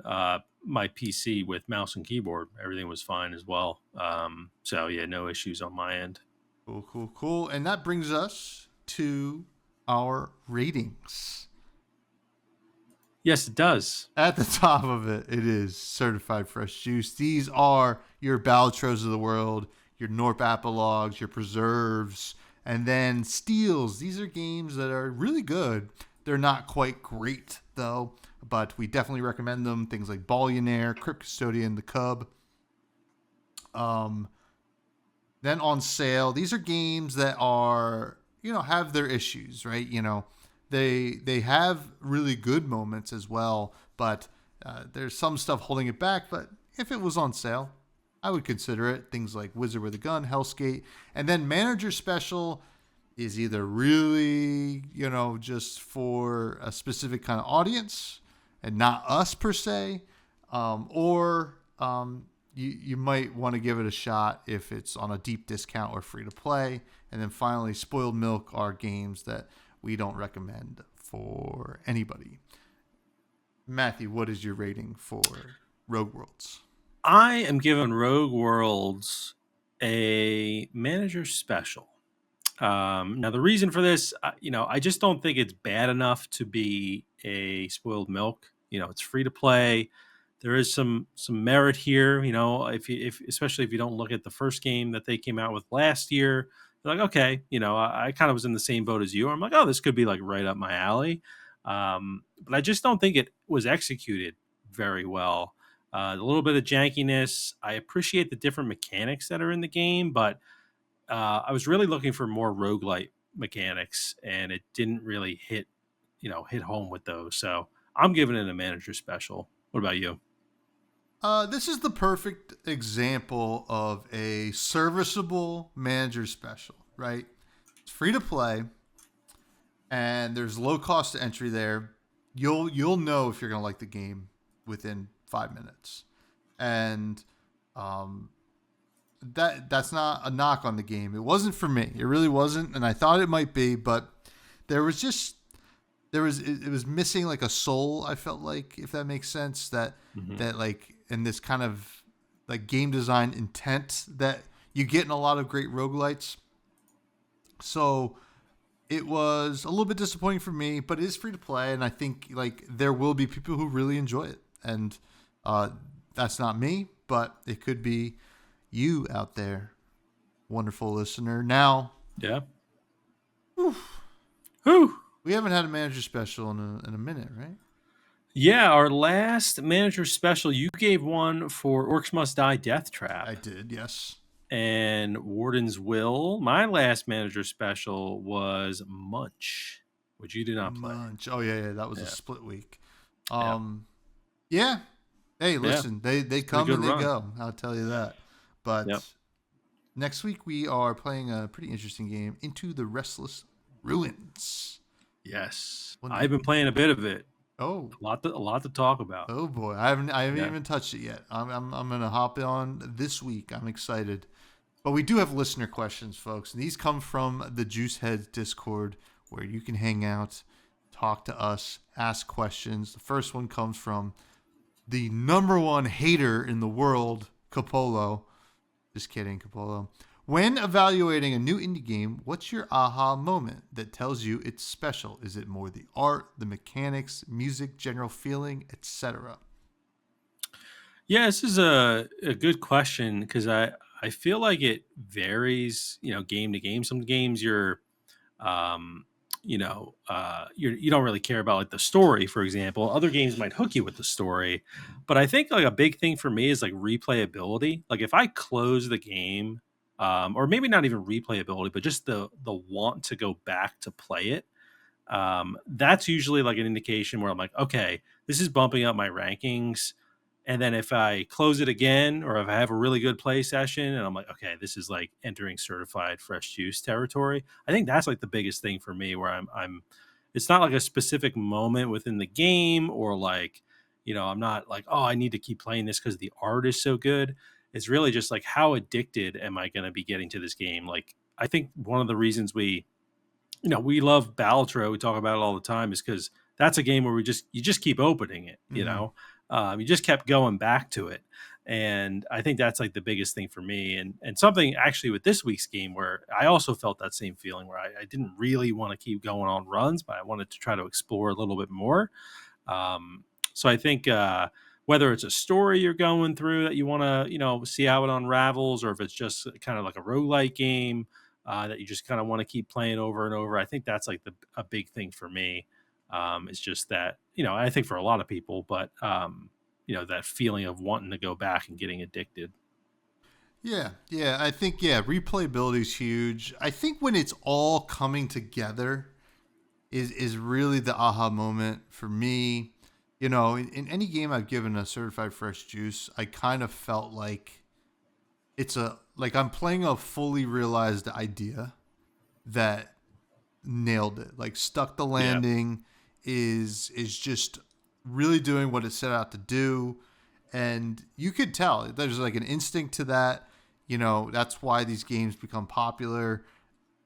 my PC with mouse and keyboard. Everything was fine as well. So yeah, no issues on my end. Cool, cool, cool. And that brings us to our ratings. Yes, it does. At the top of it, it is certified fresh juice. These are your Baltros of the world, your Norp Apologues, your Preserves, and then Steels. These are games that are really good. They're not quite great, though, but we definitely recommend them. Things like Ballionaire, Crypt Custodian, The Cub. Um, then on sale, these are games that are, have their issues, right? They have really good moments as well, but there's some stuff holding it back. But if it was on sale, I would consider it. Things like Wizard with a Gun, Hellskate, and then Manager Special is either really, just for a specific kind of audience and not us per se, or you might want to give it a shot if it's on a deep discount or free to play. And then finally, Spoiled Milk are games that we don't recommend for anybody. Matthew, what is your rating for Rogue Worlds? I am giving Rogue Worlds a manager special. Now, the reason for this, I just don't think it's bad enough to be a spoiled milk. It's free to play. There is some merit here. If especially if you don't look at the first game that they came out with last year, you're like, okay, I kind of was in the same boat as you. I'm like, oh, this could be like right up my alley. But I just don't think it was executed very well. A little bit of jankiness. I appreciate the different mechanics that are in the game, but I was really looking for more roguelite mechanics, and it didn't really hit home with those. So I'm giving it a manager special. What about you? This is the perfect example of a serviceable manager special, right? It's free to play, and there's low cost to entry there. You'll know if you're gonna like the game within 5 minutes, and that's not a knock on the game. It wasn't for me. It really wasn't, and I thought it might be, but there was just it was missing like a soul. I felt like, if that makes sense, that like in this kind of like game design intent that you get in a lot of great roguelites. So it was a little bit disappointing for me, but it is free to play, and I think like there will be people who really enjoy it, and that's not me, but it could be you out there, wonderful listener. Now, Yeah. whew, Whew. we haven't had a manager special in a minute, right? Yeah, our last manager special, you gave one for Orcs Must Die Death I Trap did, yes. and Warden's Will. My last manager special was Munch, which you did not play. Munch. Oh yeah, that was a Yeah. split week. Yeah. Yeah. Hey, Yeah. listen, they It's been a come good and they run. go. I'll tell you that. But Yep. next week we are playing a pretty interesting game, Into the Restless Ruins. Yes. What- I've been playing a bit of it. Oh, A lot to talk about. oh boy, I haven't Yeah. even touched it yet. I'm gonna hop on this week. I'm excited. But we do have listener questions, folks, and these come from the Juiceheads Discord, where you can hang out, talk to us, ask questions. The first one comes from the number one hater in the world, Capolo. Just kidding, Capolo. When evaluating a new indie game, what's your aha moment that tells you it's special? Is it more the art, the mechanics, music, general feeling, etc.? Yeah, this is a good question because I feel like it varies, game to game. Some games you're you don't really care about like the story, for example. Other games might hook you with the story, but I think like a big thing for me is like replayability. Like if I close the game, or maybe not even replayability, but just the want to go back to play it, that's usually like an indication where I'm like, okay, this is bumping up my rankings. And then if I close it again, or if I have a really good play session and I'm like, okay, this is like entering certified fresh juice territory. I think that's like the biggest thing for me where it's not like a specific moment within the game, or like, I'm not like, oh, I need to keep playing this because the art is so good. It's really just like, how addicted am I going to be getting to this game? Like, I think one of the reasons we love Balatro, we talk about it all the time, is because that's a game where you just keep opening it, you just kept going back to it. And I think that's like the biggest thing for me. And something actually with this week's game where I also felt that same feeling where I didn't really want to keep going on runs, but I wanted to try to explore a little bit more. So I think whether it's a story you're going through that you want to, see how it unravels, or if it's just kind of like a roguelike game, that you just kind of want to keep playing over and over. I think that's like a big thing for me. It's just that, I think for a lot of people, but, that feeling of wanting to go back and getting addicted. Yeah, yeah, I think replayability is huge. I think when it's all coming together is really the aha moment for me. In any game I've given a certified fresh juice, I kind of felt like I'm playing a fully realized idea that nailed it. Like stuck the Yeah. landing, is just really doing what it set out to do. And you could tell there's like an instinct to that. That's why these games become popular.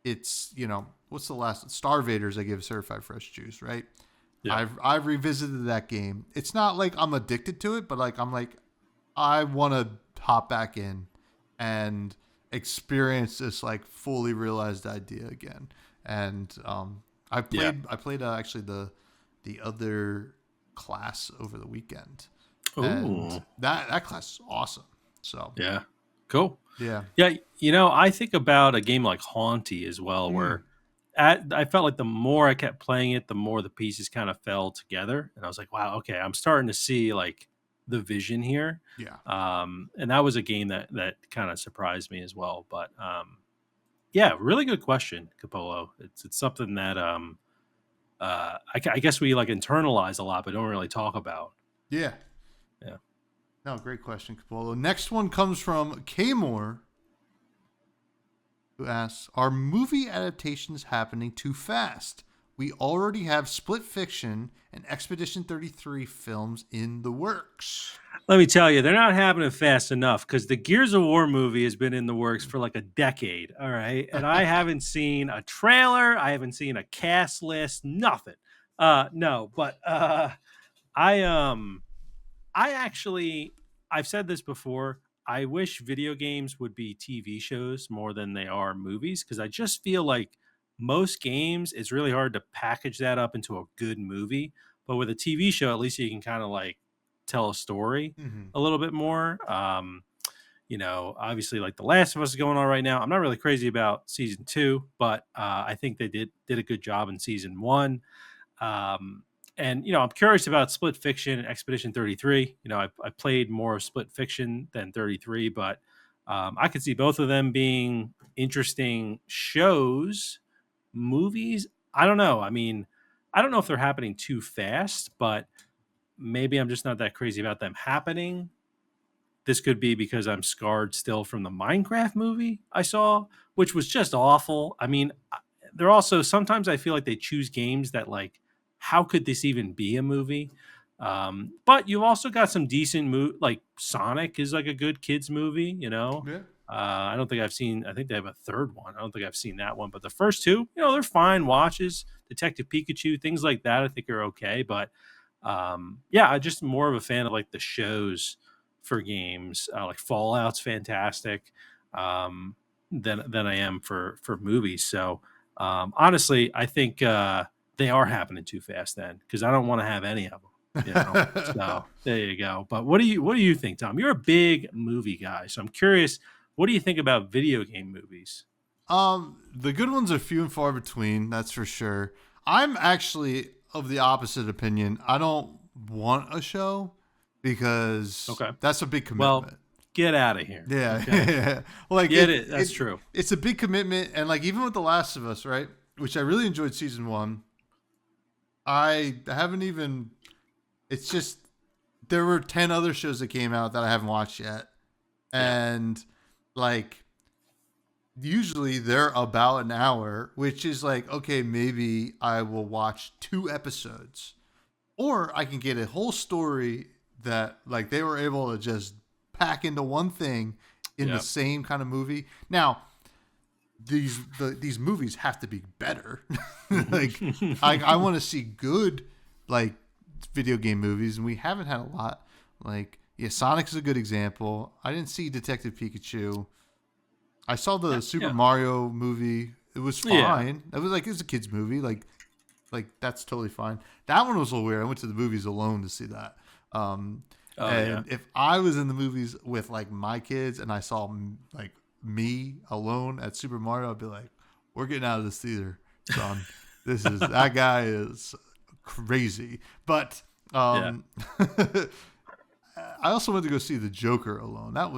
It's, what's the last Star Vaders I give certified fresh juice, right? Yeah. I've revisited that game. It's not like I'm addicted to it, but like I'm like I want to hop back in and experience this like fully realized idea again. And Yeah. I played actually the other class over the weekend, and Oh, that class is awesome. So yeah. Cool. yeah. Yeah. I think about a game like Haunty as well, Mm. where I felt like the more I kept playing it, the more the pieces kind of fell together. And I was like, wow, okay, I'm starting to see like the vision here. Yeah. And that was a game that kind of surprised me as well. But yeah, really good question, Capolo. It's something that I guess we like internalize a lot, but don't really talk about. Yeah. Yeah. No, great question, Capolo. Next one comes from K Moore, who asks, "Are movie adaptations happening too fast? We already have Split Fiction and Expedition 33 films in the works." Let me tell you, they're not happening fast enough because the Gears of War movie has been in the works for like a decade. All right. And I haven't seen a trailer. I haven't seen a cast list, nothing. No, but I I actually, I've said this before. I wish video games would be TV shows more than they are movies, because I just feel like most games, it's really hard to package that up into a good movie. But with a TV show, at least you can kind of like tell a story Mm-hmm. a little bit more. Obviously, like The Last of Us is going on right now. I'm not really crazy about season 2, but I think they did a good job in season 1. Um, and I'm curious about Split Fiction and Expedition 33. I played more of Split Fiction than 33, but I could see both of them being interesting shows. Movies, I don't know. I mean, I don't know if they're happening too fast, but maybe I'm just not that crazy about them happening. This could be because I'm scarred still from the Minecraft movie I saw, which was just awful. I mean, they're also, sometimes I feel like they choose games that like, how could this even be a movie? But you've also got some decent like Sonic is like a good kids movie. Yeah. I don't think I've seen. I think they have a third one. I don't think I've seen that one, but the first two, they're fine watches. Detective Pikachu, things like that, I think are okay. But yeah, I'm just more of a fan of like the shows for games. Like Fallout's fantastic, than I am for movies. So honestly, I think they are happening too fast then, because I don't want to have any of them. So there you go. But what do you think, Tom? You're a big movie guy, so I'm curious. What do you think about video game movies? The good ones are few and far between, that's for sure. I'm actually of the opposite opinion. I don't want a show because Okay. that's a big Well, commitment. get out of here. Yeah. Okay. Yeah. Like Get it. That's true. it's a big commitment, and like even with The Last of Us, right? Which I really enjoyed season 1. I haven't even it's just there were 10 other shows that came out that I haven't watched yet. Yeah. And like usually they're about an hour, which is like, okay, maybe I will watch 2 episodes. Or I can get a whole story that like they were able to just pack into one thing in the Yep. same kind of movie. Now, these movies have to be better. Like I want to see good like video game movies, and we haven't had a lot. Like yeah, Sonic's a good example. I didn't see Detective Pikachu. I saw the Super Yeah. Mario movie. It was Yeah. fine. It was like it's a kids movie. Like that's totally fine. That one was a little weird. I went to the movies alone to see that. And if I was in the movies with like my kids and I saw like me alone at Super Mario, I'd be like, "We're getting out of this theater, son. That guy is crazy." But I also went to go see the Joker alone. That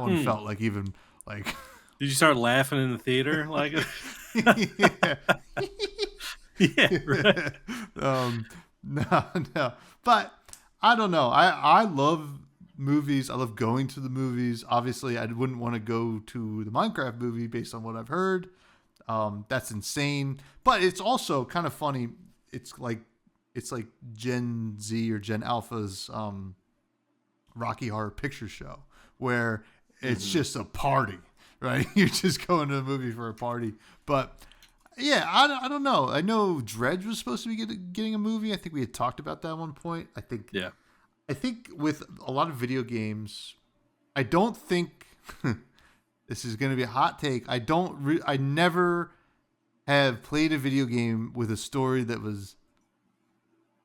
one felt like even like. Did you start laughing in the theater? Like, Yeah. yeah, right. No. But I don't know. I love movies. I love going to the movies. Obviously, I wouldn't want to go to the Minecraft movie based on what I've heard. That's insane. But it's also kind of funny. It's like Gen Z or Gen Alpha's Rocky Horror Picture Show, where it's just a party, right? You're just going to the movie for a party. But yeah, I don't know. I know Dredge was supposed to be getting a movie. I think we had talked about that at one point. I think with a lot of video games, I don't think this is going to be a hot take. I never have played a video game with a story that was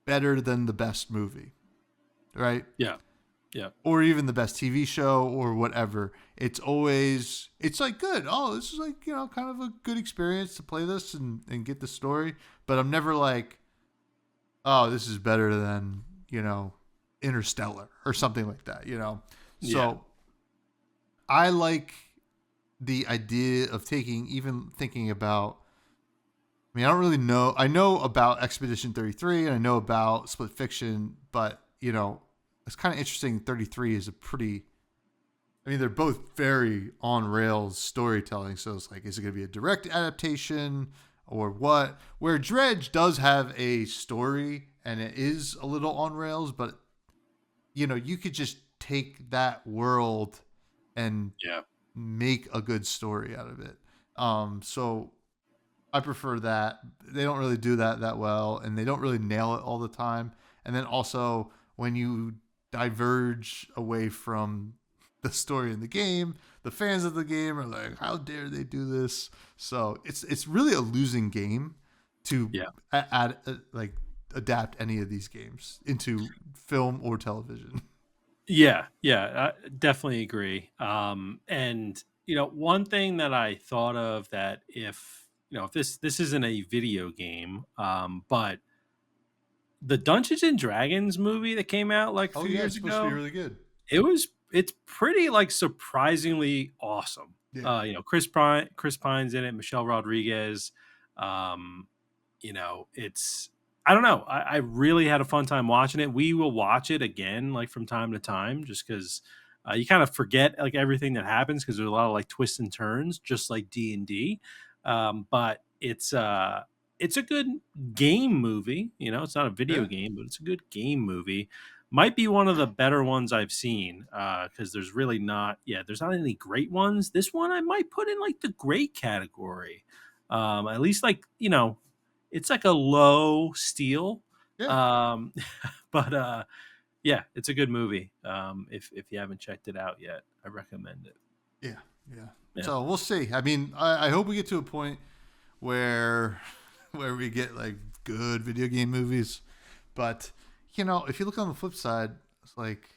better than the best movie, right? Yeah. Or even the best TV show or whatever. It's like good. Oh, this is like, kind of a good experience to play this and get the story. But I'm never like, oh, this is better than, Interstellar or something like that, So I like the idea of thinking about, I mean, I don't really know. I know about Expedition 33 and I know about Split Fiction, but, it's kind of interesting. 33 is they're both very on rails storytelling. So it's like, is it going to be a direct adaptation or what? Where Dredge does have a story and it is a little on rails, but you could just take that world and make a good story out of it. So I prefer that. They don't really do that well, and they don't really nail it all the time. And then also when you diverge away from the story in the game, the fans of the game are like, how dare they do this? So it's really a losing game to adapt any of these games into film or television. Yeah, I definitely agree. And one thing that I thought of that if this isn't a video game, but the Dungeons and Dragons movie that came out like a few years It's supposed to ago, be really good. it's pretty like surprisingly awesome. Yeah. Chris Pine's in it, Michelle Rodriguez. It's I don't know. I really had a fun time watching it. We will watch it again like from time to time just because you kind of forget like everything that happens because there's a lot of like twists and turns, just like D&D. But it's a good game movie. It's not a video game, but it's a good game movie. Might be one of the better ones I've seen because there's not any great ones. This one I might put in like the great category. At least like, it's like a low steal. Yeah. But it's a good movie. If you haven't checked it out yet, I recommend it. Yeah. So we'll see. I mean, I hope we get to a point where we get like good video game movies. But, if you look on the flip side, it's like,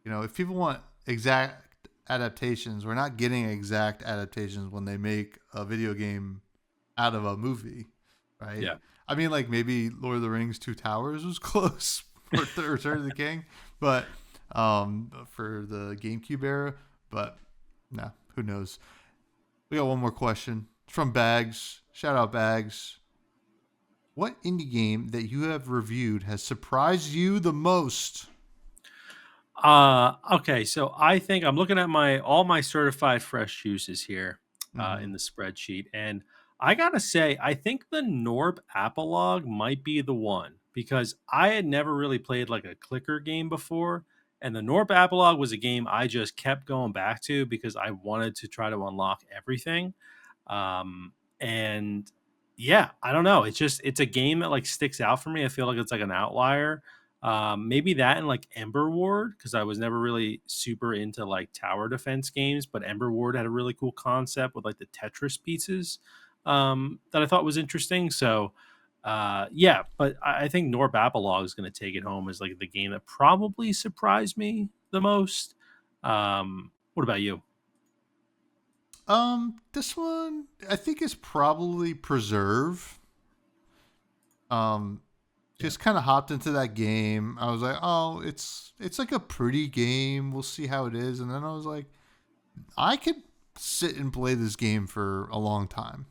if people want exact adaptations. We're not getting exact adaptations when they make a video game out of a movie, right? Yeah. I mean, like maybe Lord of the Rings: Two Towers was close for the Return of the King, but for the GameCube era, but no, who knows? We got one more question. It's from Bags. Shout out Bags. What indie game that you have reviewed has surprised you the most? Okay, so I think I'm looking at all my certified fresh juices here Mm-hmm. in the spreadsheet, and I gotta say, I think the Norb Apolog might be the one because I had never really played like a clicker game before, and the Norb Apolog was a game I just kept going back to because I wanted to try to unlock everything. And yeah, I don't know. It's a game that like sticks out for me. I feel like it's like an outlier. Maybe that and like Ember Ward because I was never really super into like tower defense games, but Ember Ward had a really cool concept with like the Tetris pieces that I thought was interesting. So yeah, but I think Norb Apolog is going to take it home as like the game that probably surprised me the most. What about you? This one I think is probably Preserve. Um, Yeah. just kind of hopped into that game. I was like, oh, it's like a pretty game. We'll see how it is. And then I was like, I could sit and play this game for a long time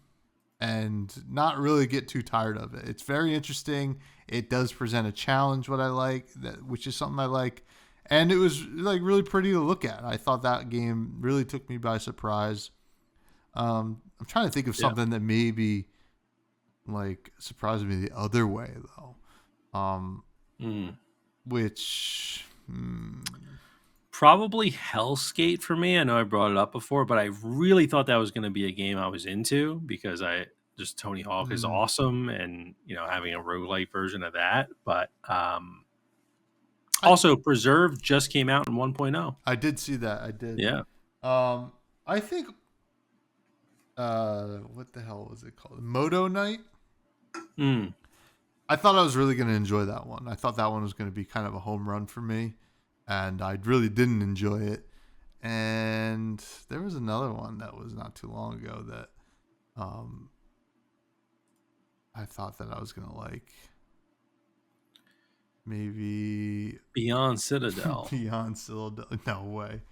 and not really get too tired of it. It's very interesting. It does present a challenge, what I like, which is something I like. And it was like really pretty to look at. I thought that game really took me by surprise. I'm trying to think of Yeah. something that maybe like surprised me the other way though. Mm. Which Probably Hellskate for me. I know I brought it up before, but I really thought that was going to be a game I was into because I just Tony Hawk is mm, awesome and having a roguelike version of that. But I also Preserve just came out in 1.0. I did see that. I did. Yeah. I think what the hell was it called? Moto Night. Mm. I thought I was really going to enjoy that one. I thought that one was going to be kind of a home run for me, and I really didn't enjoy it. And there was another one that was not too long ago that um, I thought that I was going to like. Maybe Beyond Citadel. Beyond Cylinder. No way.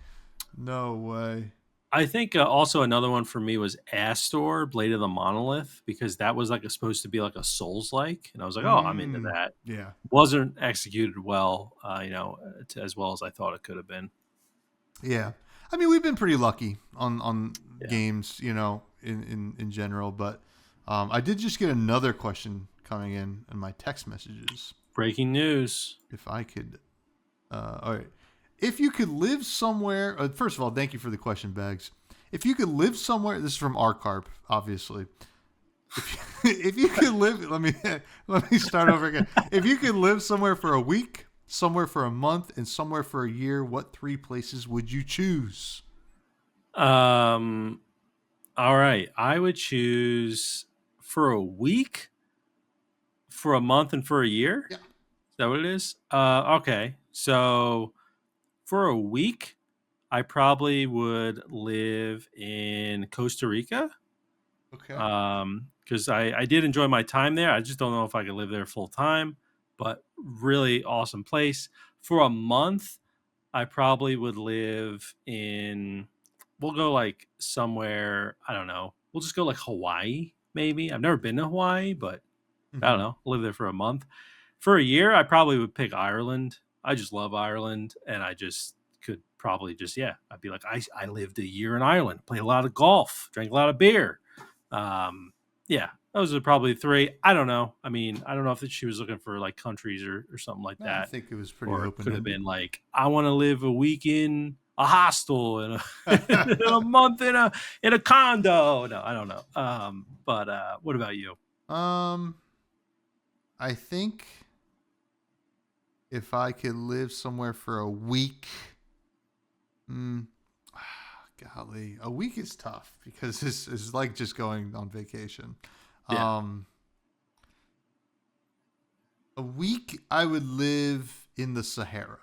No way. I think also another one for me was Astor, Blade of the Monolith, because that was like supposed to be like a Souls like, and I was like, oh, I'm into Mm, that. yeah. Wasn't executed well, as well as I thought it could have been. Yeah. I mean, we've been pretty lucky on Yeah. games, in general. But I did just get another question coming in my text messages. Breaking news. If I could, all right. If you could live somewhere, first of all, thank you for the question, Bags. If you could live somewhere, this is from Arcarp, obviously. If you could live, let me start over again. If you could live somewhere for a week, somewhere for a month, and somewhere for a year, what three places would you choose? Um. All right, I would choose for a week, for a month, and for a year. Yeah. Is that what it is? Okay. So for a week, I probably would live in Costa Rica. Okay. Because I did enjoy my time there. I just don't know if I could live there full time, but really awesome place. For a month, I probably would live in, we'll go like somewhere, I don't know. We'll just go like Hawaii, maybe. I've never been to Hawaii, but I don't Hmm. know. Live there for a month. For a year, I probably would pick Ireland. I just love Ireland, and I just could probably just I'd be like I lived a year in Ireland, played a lot of golf, drank a lot of beer. Um, yeah, those are probably three. I don't know. I mean, I don't know if she was looking for like countries or something like No, I that, think it was pretty or it open could have ended. been like I want to live a week in a hostel and a month in a condo. No, I don't know. But what about you? um, I think if I could live somewhere for a week, mm, golly, a week is tough because this is like just going on vacation. Yeah. Um, a week I would live in the Sahara.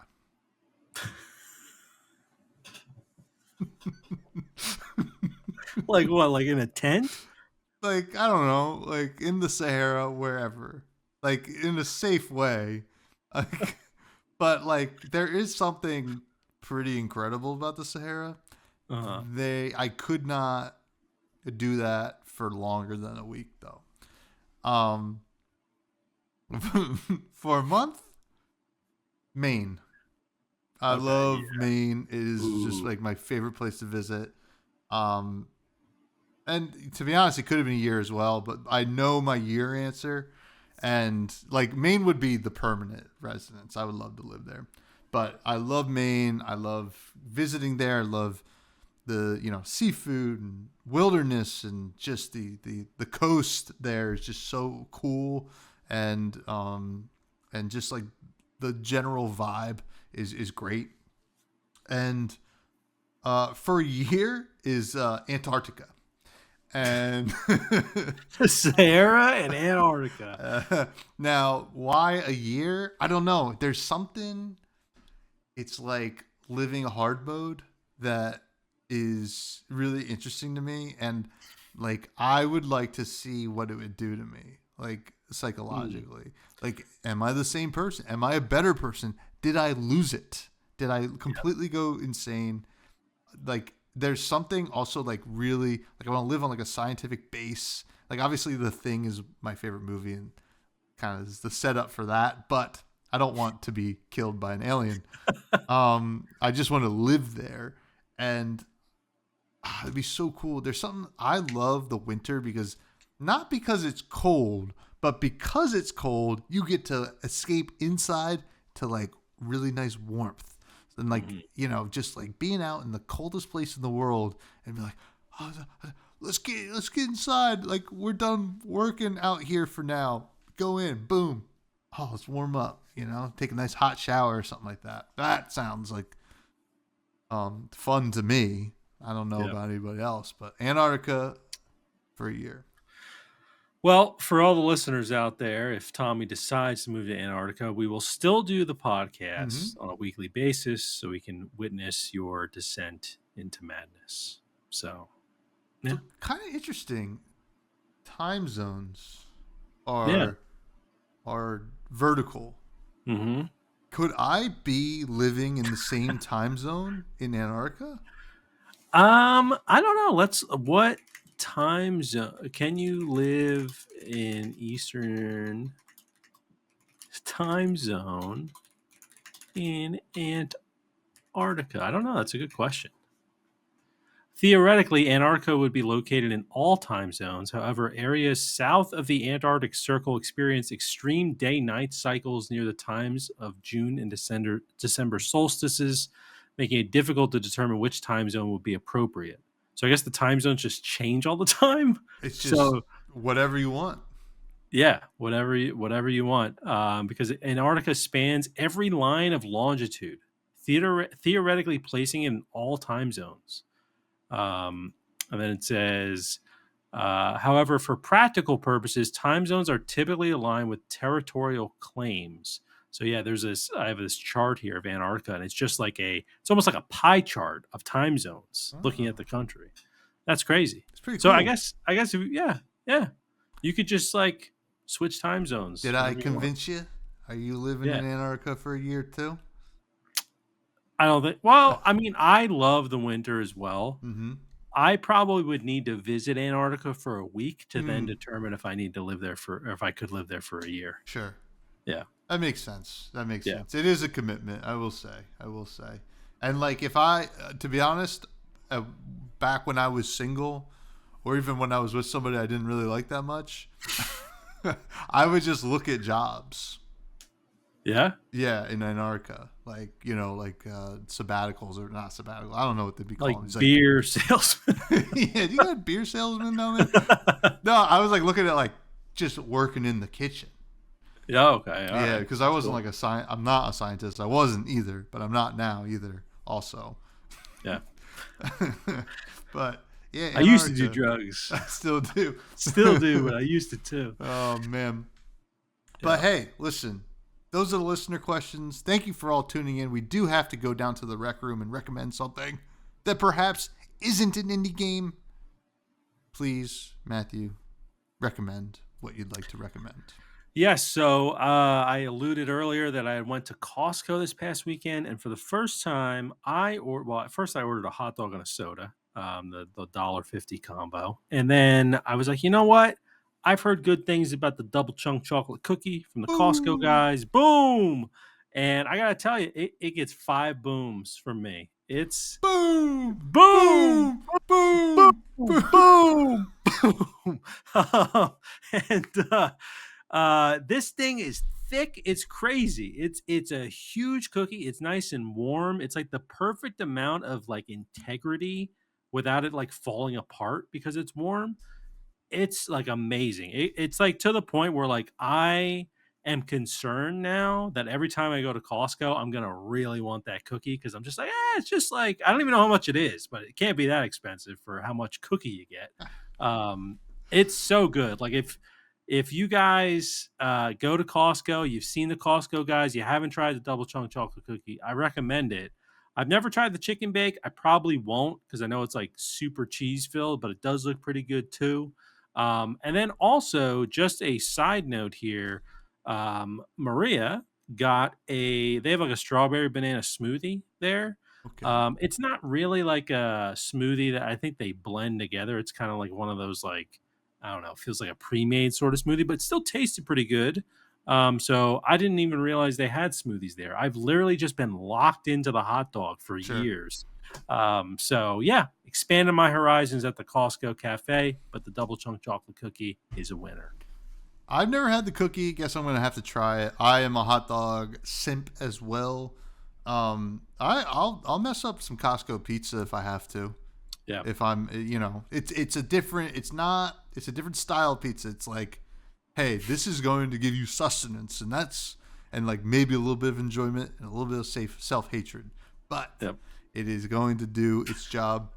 Like what? Like in a tent? Like, I don't know, like in the Sahara, wherever, like in a safe way. Like, but like there is something pretty incredible about the Sahara. Uh-huh. I could not do that for longer than a week though. Um, for a month, Maine. I Okay. love Maine. It is just Ooh. like my favorite place to visit. Um, and to be honest, it could have been a year as well, but I know my year answer. And like Maine would be the permanent residence. I would love to live there. But I love Maine. I love visiting there. I love the, seafood and wilderness, and just the coast there is just so cool. And just like the general vibe is great. And for a year is Antarctica. And Sahara and Antarctica. now, why a year? I don't know. There's something. It's like living a hard mode that is really interesting to me, and like I would like to see what it would do to me, like Hmm. psychologically. Like, am I the same person? Am I a better person? Did I lose it? Did I completely go insane? Like, there's something also like really like I want to live on like a scientific base. Like, obviously The Thing is my favorite movie and kind of is the setup for that, but I don't want to be killed by an alien. I just want to live there, and it'd be so cool. There's something I love the winter because not because it's cold, but because it's cold, you get to escape inside to like really nice warmth. And like, Hmm. just like being out in the coldest place in the world and be like, oh, let's get inside. Like, we're done working out here for now. Go in, boom. Oh, let's warm up, take a nice hot shower or something like that. That sounds like fun to me. I don't know Yeah. about anybody else, but Antarctica for a year. Well, for all the listeners out there, if Tommy decides to move to Antarctica, we will still do the Mm-hmm. podcast on a weekly basis so we can witness your descent into madness. So, yeah. So kind of interesting. Time zones Yeah. are vertical. Hmm. Could I be living in the same time zone in Antarctica? I don't know. What time zone can you live in Eastern time zone in Antarctica? I don't know. That's a good question. Theoretically, Antarctica would be located in all time zones. However, areas south of the Antarctic Circle experience extreme day night cycles near the times of June and December solstices, making it difficult to determine which time zone would be appropriate. So, I guess the time zones just change all the time. It's just So, whatever you want. yeah, whatever you want, because Antarctica spans every line of longitude, theoretically placing it in all time zones. Um, and then it says, however, for practical purposes, time zones are typically aligned with territorial claims. So yeah, I have this chart here of Antarctica, and it's almost like a pie chart of time zones looking Oh, at the country. That's crazy. it's pretty So cool. yeah, you could just like switch time zones Did I whenever you want. convince you? Are you living Yeah. in Antarctica for a year too? I don't think, well, I mean, I love the winter as well. Mm-hmm. I probably would need to visit Antarctica for a week to then Mm, determine if I need to live there or if I could live there for a year. sure. Yeah. That makes sense. That makes Yeah. sense. It is a commitment, I will say. I will say. And like, if I, to be honest, uh, back when I was single, or even when I was with somebody I didn't really like that much, I would just look at jobs. Yeah. Yeah, in Antarctica, like like sabbaticals or not sabbaticals. I don't know what they'd be Like called. He's like, beer salesman. yeah, do you got beer salesman down there? No, I was like looking at like just working in the kitchen. Yeah. Okay. All Yeah, right. because I That's wasn't cool. like a science. I'm not a scientist. I wasn't either, but I'm not now either. Also, Yeah. but yeah, I used to do Antarctica. drugs. I still do. Still do, but I used to too. Oh man. But Yeah. hey, listen. Those are the listener questions. Thank you for all tuning in. We do have to go down to the rec room and recommend something that perhaps isn't an indie game, please, Matthew, recommend what you'd like to recommend. Yes, so I alluded earlier that I went to Costco this past weekend, and for the first time, at first I ordered a hot dog and a soda, the $1.50 combo, and then I was like, you know what? I've heard good things about the double chunk chocolate cookie from the Costco Boom, guys. Boom! And I gotta tell you, it gets 5 booms from me. It's boom, boom, boom, boom, boom, boom. boom, boom. and This thing is thick. It's crazy. It's a huge cookie. It's nice and warm. It's like the perfect amount of like integrity without it like falling apart because it's warm. It's like amazing. It's like to the point where like I am concerned now that every time I go to Costco, I'm gonna really want that cookie because I'm just like, it's just like I don't even know how much it is, but it can't be that expensive for how much cookie you get. It's so good. Like if you guys go to Costco, you've seen the Costco guys, you haven't tried the double chunk chocolate cookie, I recommend it. I've never tried the chicken bake. I probably won't because I know it's like super cheese filled, but it does look pretty good too. And then also, just a side note here, Maria they have like a strawberry banana smoothie there. Okay, It's not really like a smoothie that I think they blend together. It's kind of like one of those like I don't know, feels like a pre-made sort of smoothie, but it still tasted pretty good. So I didn't even realize they had smoothies there. I've literally just been locked into the hot dog for sure. years. So yeah, expanded my horizons at the Costco cafe, but the double chunk chocolate cookie is a winner. I've never had the cookie. Guess I'm gonna have to try it. I am a hot dog simp as well. I'll mess up some Costco pizza if I have to. Yeah. If I'm, it's a different. It's a different style pizza. It's like, hey, this is going to give you sustenance, and like maybe a little bit of enjoyment and a little bit of self hatred, but Yep. it is going to do its job.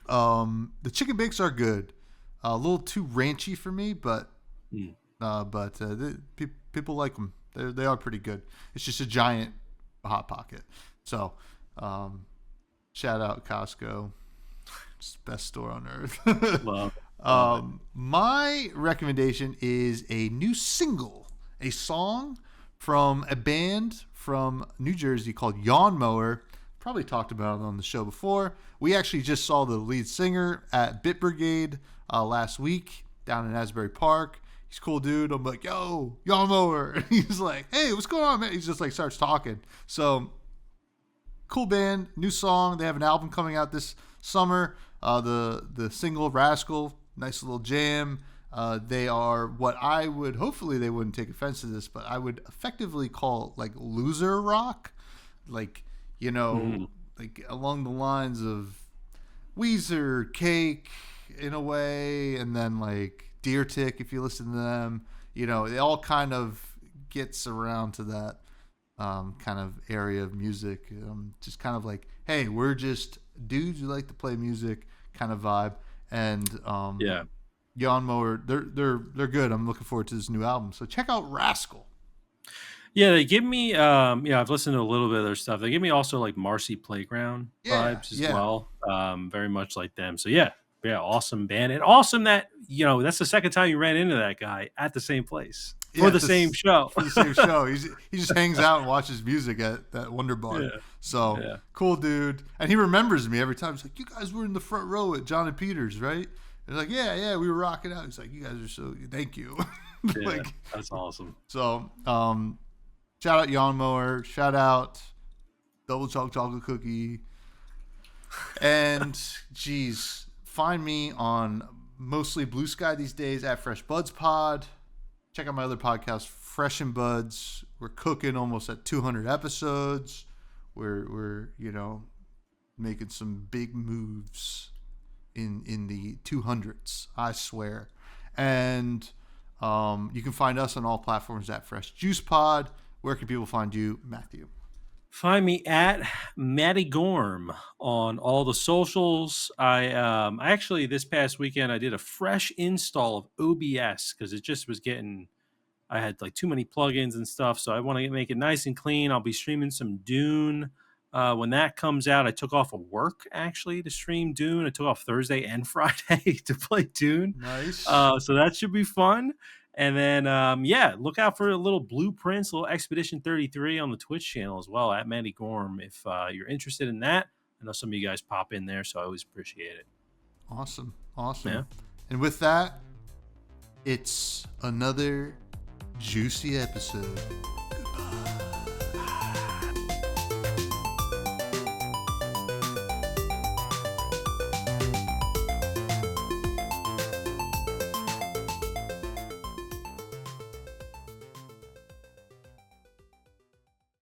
The chicken bakes are good. A little too ranchy for me, but Mm. people like them. They are pretty good. It's just a giant hot pocket. So, shout out Costco. It's the best store on earth. Love. My recommendation is a new single, a song from a band from New Jersey called Yawn Mower. Probably talked about it on the show before. We actually just saw the lead singer at Bit Brigade last week down in Asbury Park. He's a cool dude. I'm like, yo, Yawn Mower. And he's like, hey, what's going on, man? He's just like starts talking. So cool band, new song. They have an album coming out this summer. The single Rascal, nice little jam. They are what I would, hopefully they wouldn't take offense to this, but I would effectively call like loser rock. Like, like along the lines of Weezer, Cake in a way, and then like Deer Tick if you listen to them. It all kind of gets around to that kind of area of music. Just kind of like, hey, we're just dudes who like to play music kind of vibe. And Yeah. Yawn Mower, they're good. I'm looking forward to this new album. So check out Rascal. Yeah, they give me I've listened to a little bit of their stuff. They give me also like Marcy Playground vibes as well. Very much like them. So yeah, awesome band. And awesome that, that's the second time you ran into that guy at the same place for the same show. For the same show. He just hangs out and watches music at that Wonder Bar. Yeah. So cool dude. And he remembers me every time. He's like, you guys were in the front row at John and Peter's, right? And like, yeah, we were rocking out. He's like, you guys are so thank you. Yeah, that's awesome. So shout out Yawn Mower. Shout out Double Chocolate Cookie. And geez, find me on mostly Blue Sky these days at Fresh Buds Pod. Check out my other podcast, Fresh and Buds. We're cooking almost at 200 episodes. We're making some big moves in the 200s, I swear. And you can find us on all platforms at Fresh Juice Pod. Where can people find you, Matthew? Find me at Matty Gorm on all the socials. I actually this past weekend I did a fresh install of OBS because it just was I had like too many plugins and stuff, so I want to make it nice and clean. I'll be streaming some Dune When that comes out, I took off of work actually to stream Dune. I took off Thursday and Friday to play Dune. Nice. So that should be fun. And then, yeah, look out for a little blueprints, a little Expedition 33 on the Twitch channel as well at Matty Gorm. If you're interested in that, I know some of you guys pop in there, so I always appreciate it. Awesome. Awesome. Yeah. And with that, it's another juicy episode. Goodbye.